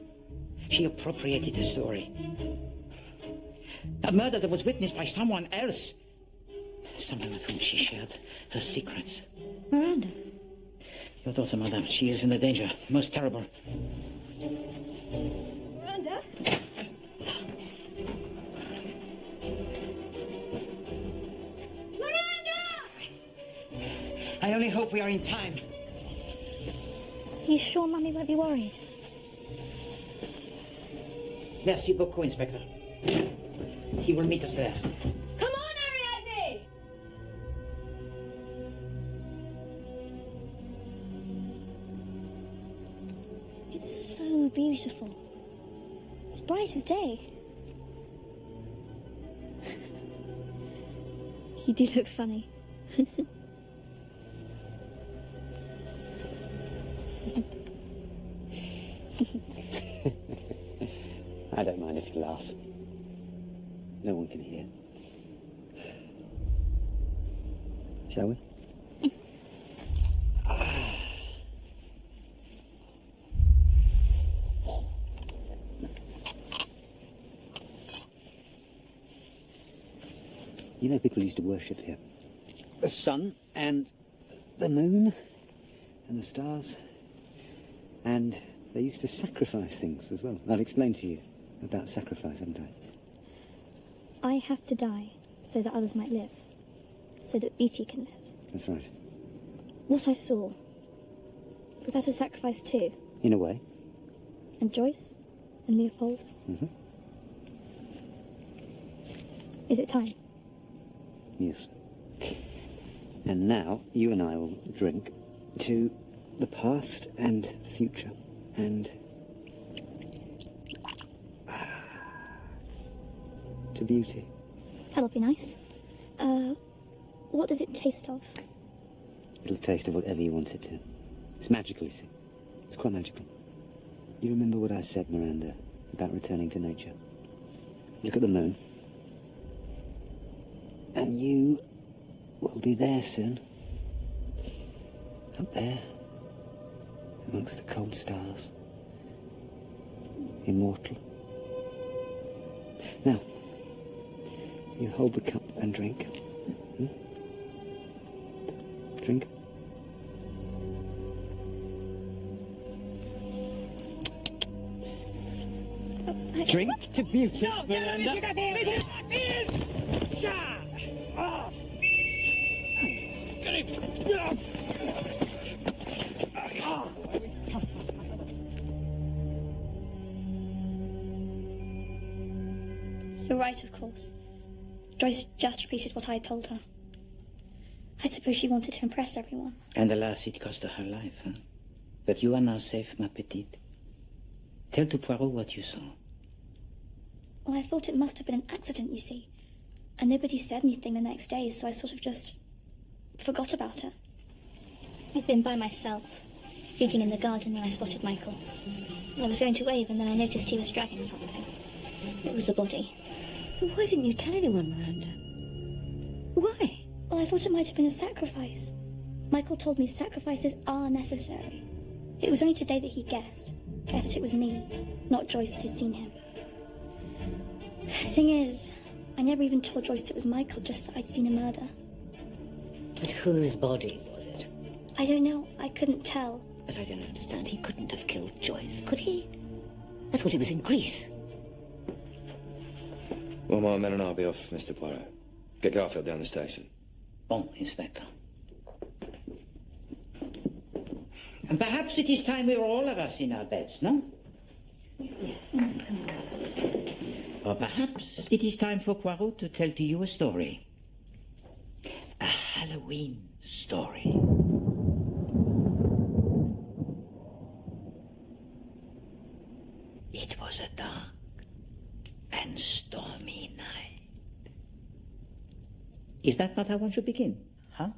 She appropriated the story. A murder that was witnessed by someone else. Someone with whom she shared her secrets. Miranda? Your daughter, madame, she is in a danger. Most terrible. Miranda? I only hope we are in time. Are you sure Mummy won't be worried? Merci beaucoup, Inspector. He will meet us there. Come on, Ariadne! It's so beautiful. It's bright as day. You do look funny. I don't mind if you laugh. No one can hear. Shall we? You know, people used to worship here. The sun and the moon and the stars. And they used to sacrifice things as well. I've explained to you about sacrifice, haven't I? I have to die so that others might live. So that beauty can live. That's right. What I saw, was that a sacrifice too? In a way. And Joyce? And Leopold? Mm-hmm. Is it time? Yes. And now, you and I will drink to the past and the future, and to beauty. That'll be nice. What does it taste of? It'll taste of whatever you want it to. It's magical, you see. It's quite magical. You remember what I said, Miranda, about returning to nature? Look at the moon. And you will be there soon. Up there, amongst the cold stars. Immortal. Now, you hold the cup and drink. Hmm? Drink. Drink to beauty, Miranda. You're right, of course. Joyce just repeated what I told her. I suppose she wanted to impress everyone. And alas, it cost her her life, huh? But you are now safe, ma petite. Tell to Poirot what you saw. Well, I thought it must have been an accident, you see. And nobody said anything the next day, so I sort of just forgot about it. I'd been by myself, reading in the garden when I spotted Michael. I was going to wave, and then I noticed he was dragging something. It was a body. Why didn't you tell anyone, Miranda? Why? Well, I thought it might have been a sacrifice. Michael told me sacrifices are necessary. It was only today that he guessed that it was me, not Joyce, that had seen him. Thing is, I never even told Joyce it was Michael, just that I'd seen a murder. But whose body was it? I don't know. I couldn't tell. But I don't understand. He couldn't have killed Joyce, could he? I thought he was in Greece. Well, my men and I'll be off, Mr. Poirot. Get Garfield down the station. Bon, Inspector. And perhaps it is time we were all of us in our beds, no? Yes. Or perhaps it is time for Poirot to tell to you a story. A Halloween story. It was a dark and stormy night. Is that not how one should begin, huh?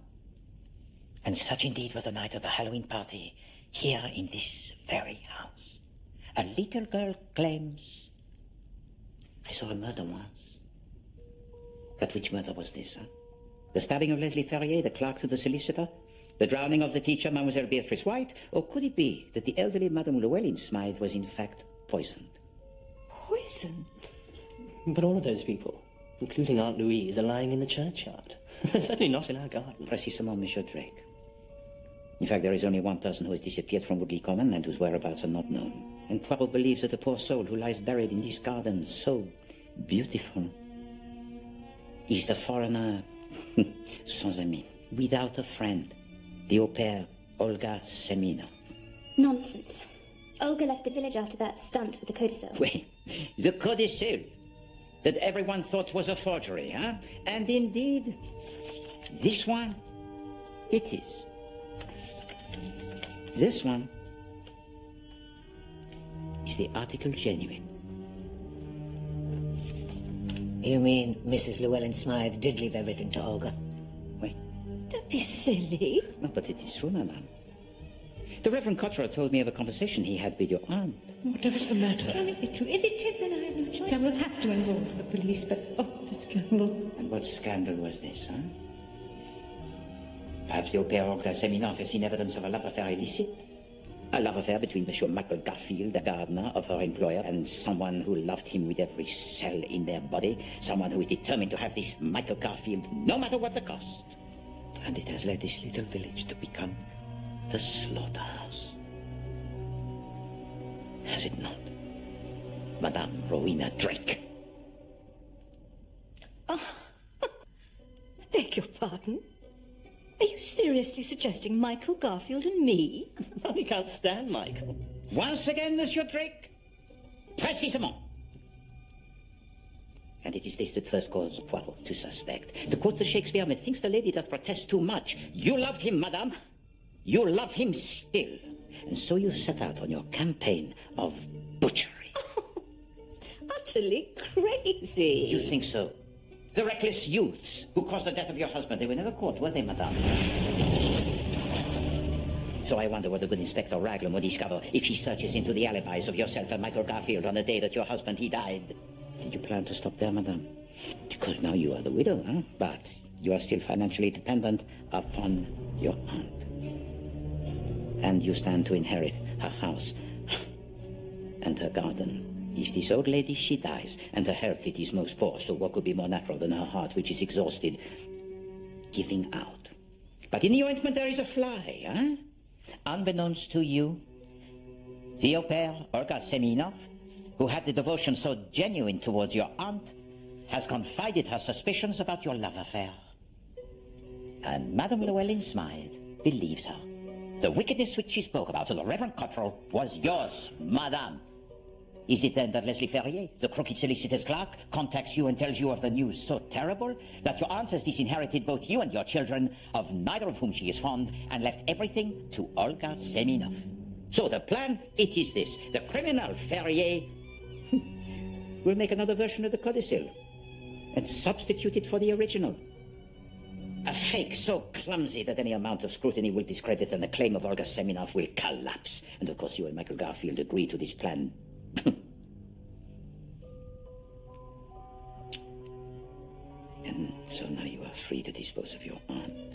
And such indeed was the night of the Halloween party here in this very house. A little girl claims, I saw a murder once. But which murder was this, huh? The stabbing of Leslie Ferrier, the clerk to the solicitor? The drowning of the teacher, Mademoiselle Beatrice White? Or could it be that the elderly Madame Llewellyn Smythe was in fact poisoned? Poisoned? But all of those people, including Aunt Louise, are lying in the churchyard. Certainly not in our garden. Precisement, Monsieur Drake. In fact, there is only one person who has disappeared from Woodley Common and whose whereabouts are not known. And Poirot believes that the poor soul who lies buried in this garden, so beautiful, is the foreigner sans ami, without a friend, the au pair Olga Seminov. Nonsense. Olga left the village after that stunt with the codicil. Wait, the codicil that everyone thought was a forgery, huh? And indeed, this one, it is. This one is the article genuine. You mean Mrs. Llewellyn Smythe did leave everything to Olga? Wait. Don't be silly. No, but it is true, madame. The Reverend Cotterer told me of a conversation he had with your aunt. Whatever's the matter? Can it be true? If it is, then I have no choice. I will have to involve the police, but oh, the scandal. And what scandal was this, huh? Perhaps the au pair Olga Seminov has seen evidence of a love affair illicit? A A love affair between Monsieur Michael Garfield, the gardener of her employer, and someone who loved him with every cell in their body. Someone who is determined to have this Michael Garfield, no matter what the cost. And it has led this little village to become the slaughterhouse. Has it not, Madame Rowena Drake? Oh, I beg your pardon? Are you seriously suggesting Michael Garfield and me? I can't stand Michael. Once again, Monsieur Drake, précisément. And it is this that first caused Poirot to suspect. To quote the Shakespeare, methinks the lady doth protest too much. You loved him, madame. You love him still. And so you set out on your campaign of butchery. Oh, it's utterly crazy. You think so? The reckless youths who caused the death of your husband, they were never caught, were they, madame? So I wonder what the good Inspector Raglan will discover if he searches into the alibis of yourself and Michael Garfield on the day that your husband, he died. Did you plan to stop there, madame? Because now you are the widow, huh? But you are still financially dependent upon your aunt. And you stand to inherit her house and her garden. If this old lady, she dies, and her health, it is most poor, so what could be more natural than her heart, which is exhausted, giving out? But in the ointment there is a fly, huh? Unbeknownst to you, the au pair, Olga Seminov, who had the devotion so genuine towards your aunt, has confided her suspicions about your love affair. And Madame Llewellyn-Smythe believes her. The wickedness which she spoke about to the Reverend Cottrell was yours, madame. Is it then that Leslie Ferrier, the crooked solicitor's clerk, contacts you and tells you of the news so terrible that your aunt has disinherited both you and your children, of neither of whom she is fond, and left everything to Olga Seminov? So the plan, it is this. The criminal Ferrier will make another version of the codicil and substitute it for the original. A fake so clumsy that any amount of scrutiny will discredit, and the claim of Olga Seminov will collapse. And of course you and Michael Garfield agree to this plan. And so now you are free to dispose of your aunt.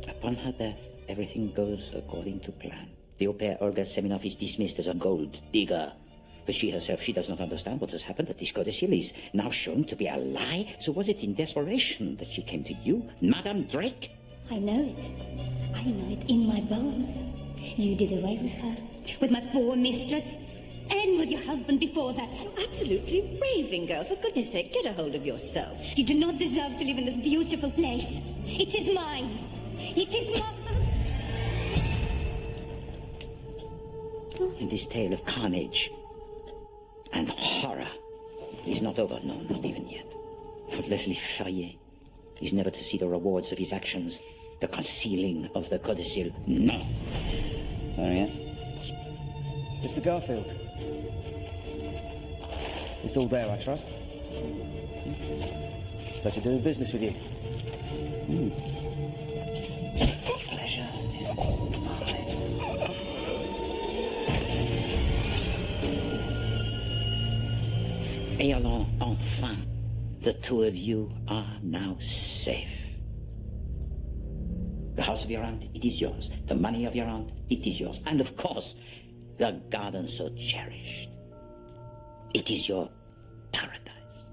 Upon her death, everything goes according to plan. The au pair Olga Seminov is dismissed as a gold digger. But she herself, she does not understand what has happened, that this codicil is now shown to be a lie. So was it in desperation that she came to you, Madame Drake? I know it. I know it in my bones. You did away with her. With my poor mistress. And with your husband before that. You're absolutely raving, girl. For goodness sake, get a hold of yourself. You do not deserve to live in this beautiful place. It is mine. It is mine. And this tale of carnage and horror is not over, no, not even yet. For Leslie Ferrier is never to see the rewards of his actions, the concealing of the codicil, no. Marianne? Mr. Garfield? It's all there, I trust. Pleasure doing business with you. Pleasure is all mine. Et alors, enfin, the two of you are now safe. The house of your aunt, it is yours. The money of your aunt, it is yours. And of course, the garden so cherished. It is your paradise.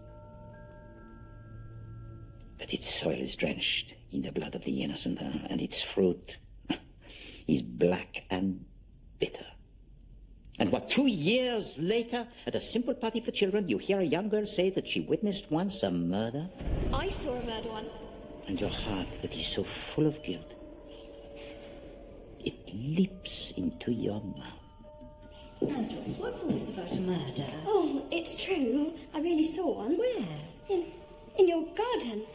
But its soil is drenched in the blood of the innocent, and its fruit is black and bitter. And what, 2 years later, at a simple party for children, you hear a young girl say that she witnessed once a murder? I saw a murder once. And your heart, that is so full of guilt, it leaps into your mouth. Now, Joyce, what's all this about a murder? Oh, it's true. I really saw one. Where? In your garden.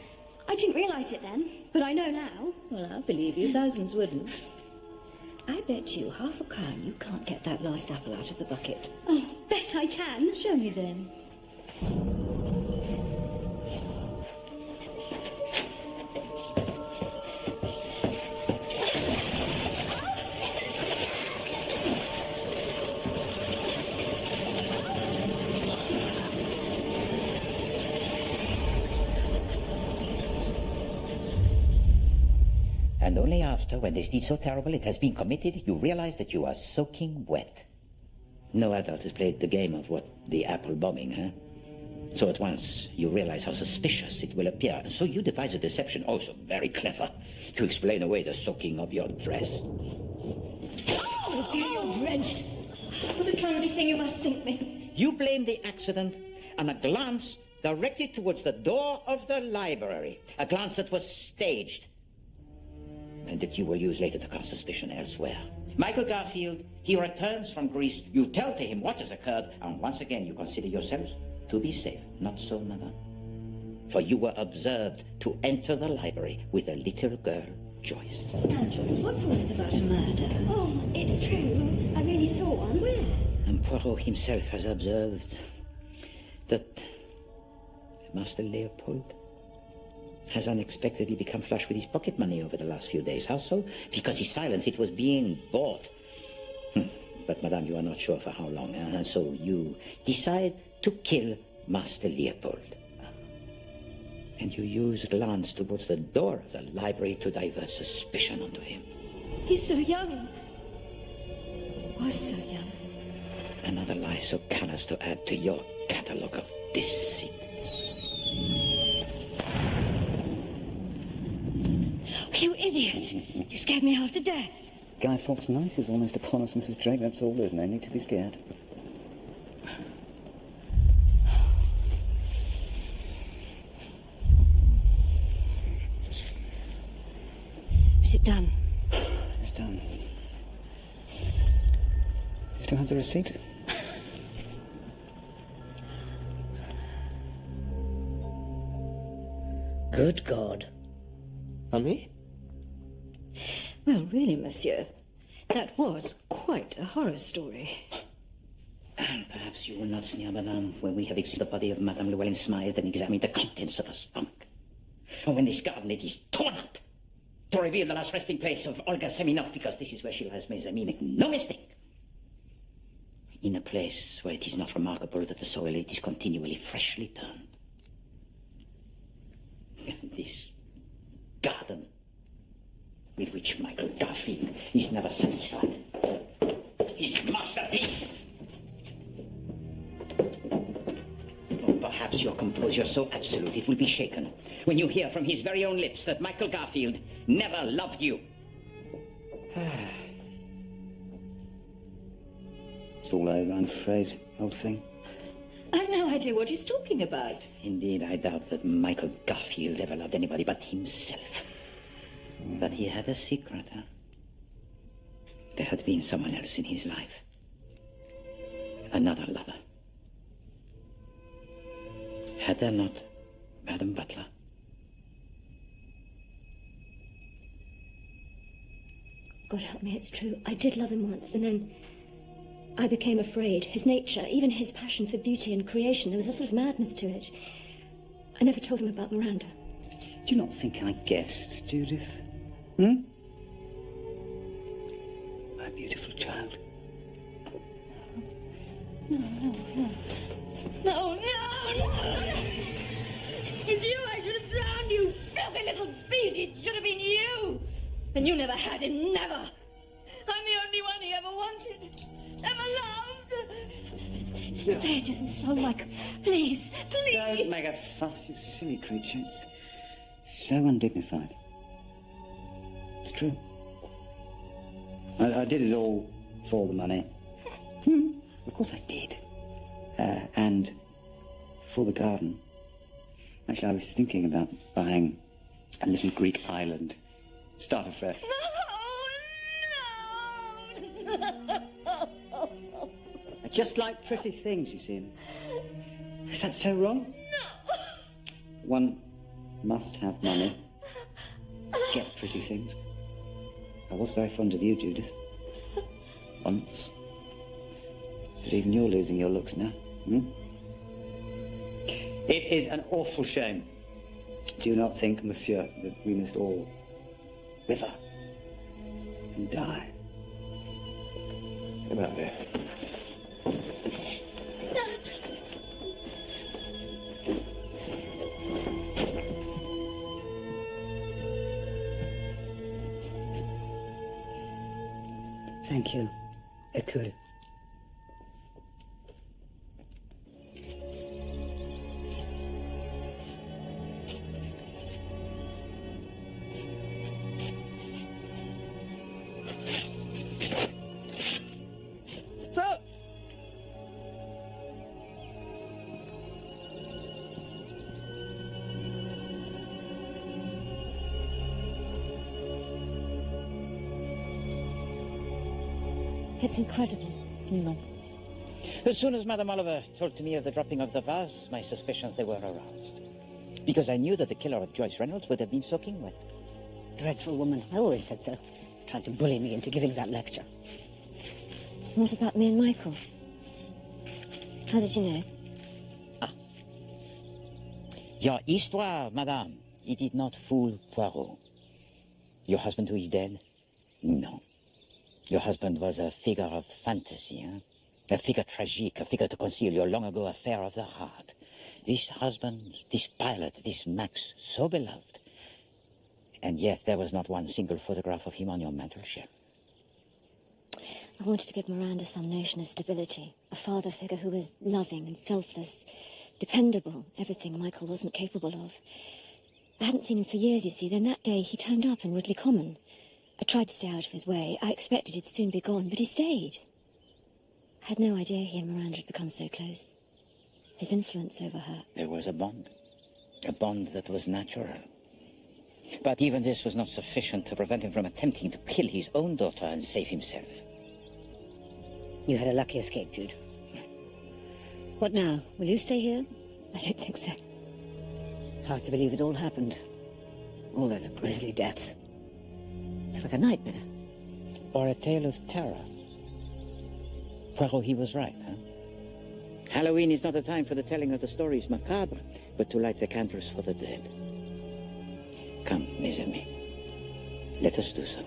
I didn't realise it then, but I know now. Well, I'll believe you. Thousands wouldn't. I bet you £0.50 you can't get that last apple out of the bucket. Oh, bet I can. Show me then. And only after, when this deed so terrible it has been committed, you realize that you are soaking wet. No adult has played the game of the apple bombing, huh? So at once you realize how suspicious it will appear, and so you devise a deception, also very clever, to explain away the soaking of your dress. Oh, dear, you're drenched. What a clumsy thing you must think me. You blame the accident on a glance directed towards the door of the library, a glance that was staged, and that you will use later to cast suspicion elsewhere. Michael Garfield, he returns from Greece, you tell to him what has occurred, and once again you consider yourselves to be safe. Not so, madame. For you were observed to enter the library with a little girl, Joyce. Now, Joyce, what's all this about a murder? Oh, it's true. I really saw one. Where? And Poirot himself has observed that Master Leopold has unexpectedly become flush with his pocket money over the last few days. How so? Because his silence, it was being bought. But, madame, you are not sure for how long, and so you decide to kill Master Leopold. And you use a glance towards the door of the library to divert suspicion onto him. He's so young. Was so young. Another lie so callous to add to your catalogue of deceit. You idiot! You scared me half to death. Guy Fawkes Night is almost upon us, Mrs. Drake. That's all. There's no need to be scared. Is it done? It's done. Do you still have the receipt? Good God. Mummy? Well, really, monsieur, that was quite a horror story. And perhaps you will not sneer, madame, when we have exhumed the body of Madame Llewellyn Smythe and examined the contents of her stomach. Or when this garden it is torn up to reveal the last resting place of Olga Semenov, because this is where she lies, mes amis, make no mistake. In a place where it is not remarkable that the soil it is continually freshly turned. This garden with which Michael Garfield is never satisfied. His masterpiece! Or perhaps your composure so absolute it will be shaken when you hear from his very own lips that Michael Garfield never loved you. It's all over, I'm afraid, old thing. I've no idea what he's talking about. Indeed, I doubt that Michael Garfield ever loved anybody but himself. But he had a secret, huh? There had been someone else in his life. Another lover. Had there not, Madam Butler? God help me, it's true. I did love him once, and then I became afraid. His nature, even his passion for beauty and creation, there was a sort of madness to it. I never told him about Miranda. Do you not think I guessed, Judith? My beautiful child. No. It's you I should have drowned, you filthy little beast. It should have been you. And you never had him, never. I'm the only one he ever wanted, ever loved. Say it isn't so, Michael. Please. Don't make a fuss, you silly creature. It's so undignified. It's true. I did it all for the money. Of course I did. And for the garden. Actually, I was thinking about buying a little Greek island. Start afresh. I just like pretty things, you see. Is that so wrong? No. One must have money. Get pretty things. I was very fond of you, Judith. Once. But even you're losing your looks now. It is an awful shame. Do you not think, monsieur, that we must all wither and die? Get out there. Hercule. Sir! It's incredible. No. As soon as Madame Oliver told me of the dropping of the vase, my suspicions, they were aroused. Because I knew that the killer of Joyce Reynolds would have been soaking wet. Dreadful woman. I always said so. Tried to bully me into giving that lecture. What about me and Michael? How did you know? Your histoire, madame, it did not fool Poirot. Your husband who is dead? No. Your husband was a figure of fantasy, eh? A figure tragique, a figure to conceal your long-ago affair of the heart. This husband, this pilot, this Max, so beloved. And yet there was not one single photograph of him on your mantelshelf. I wanted to give Miranda some notion of stability. A father figure who was loving and selfless, dependable, everything Michael wasn't capable of. I hadn't seen him for years, you see. Then that day he turned up in Woodley Common. I tried to stay out of his way. I expected he'd soon be gone, but he stayed. I had no idea he and Miranda had become so close. His influence over her. There was a bond that was natural. But even this was not sufficient to prevent him from attempting to kill his own daughter and save himself. You had a lucky escape, Jude. What now? Will you stay here? I don't think so. Hard to believe it all happened. All those grisly deaths. It's like a nightmare. Or a tale of terror. Poirot, he was right, huh? Halloween is not the time for the telling of the stories macabre, but to light the candles for the dead. Come, mes amis. Let us do so.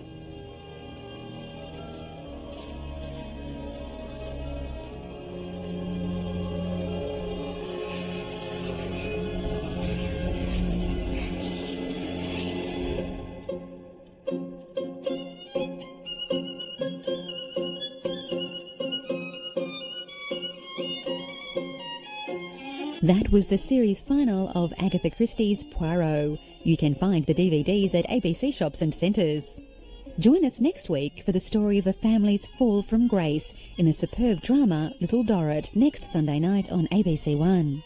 That was the series final of Agatha Christie's Poirot. You can find the DVDs at ABC shops and centres. Join us next week for the story of a family's fall from grace in the superb drama Little Dorrit, next Sunday night on ABC One.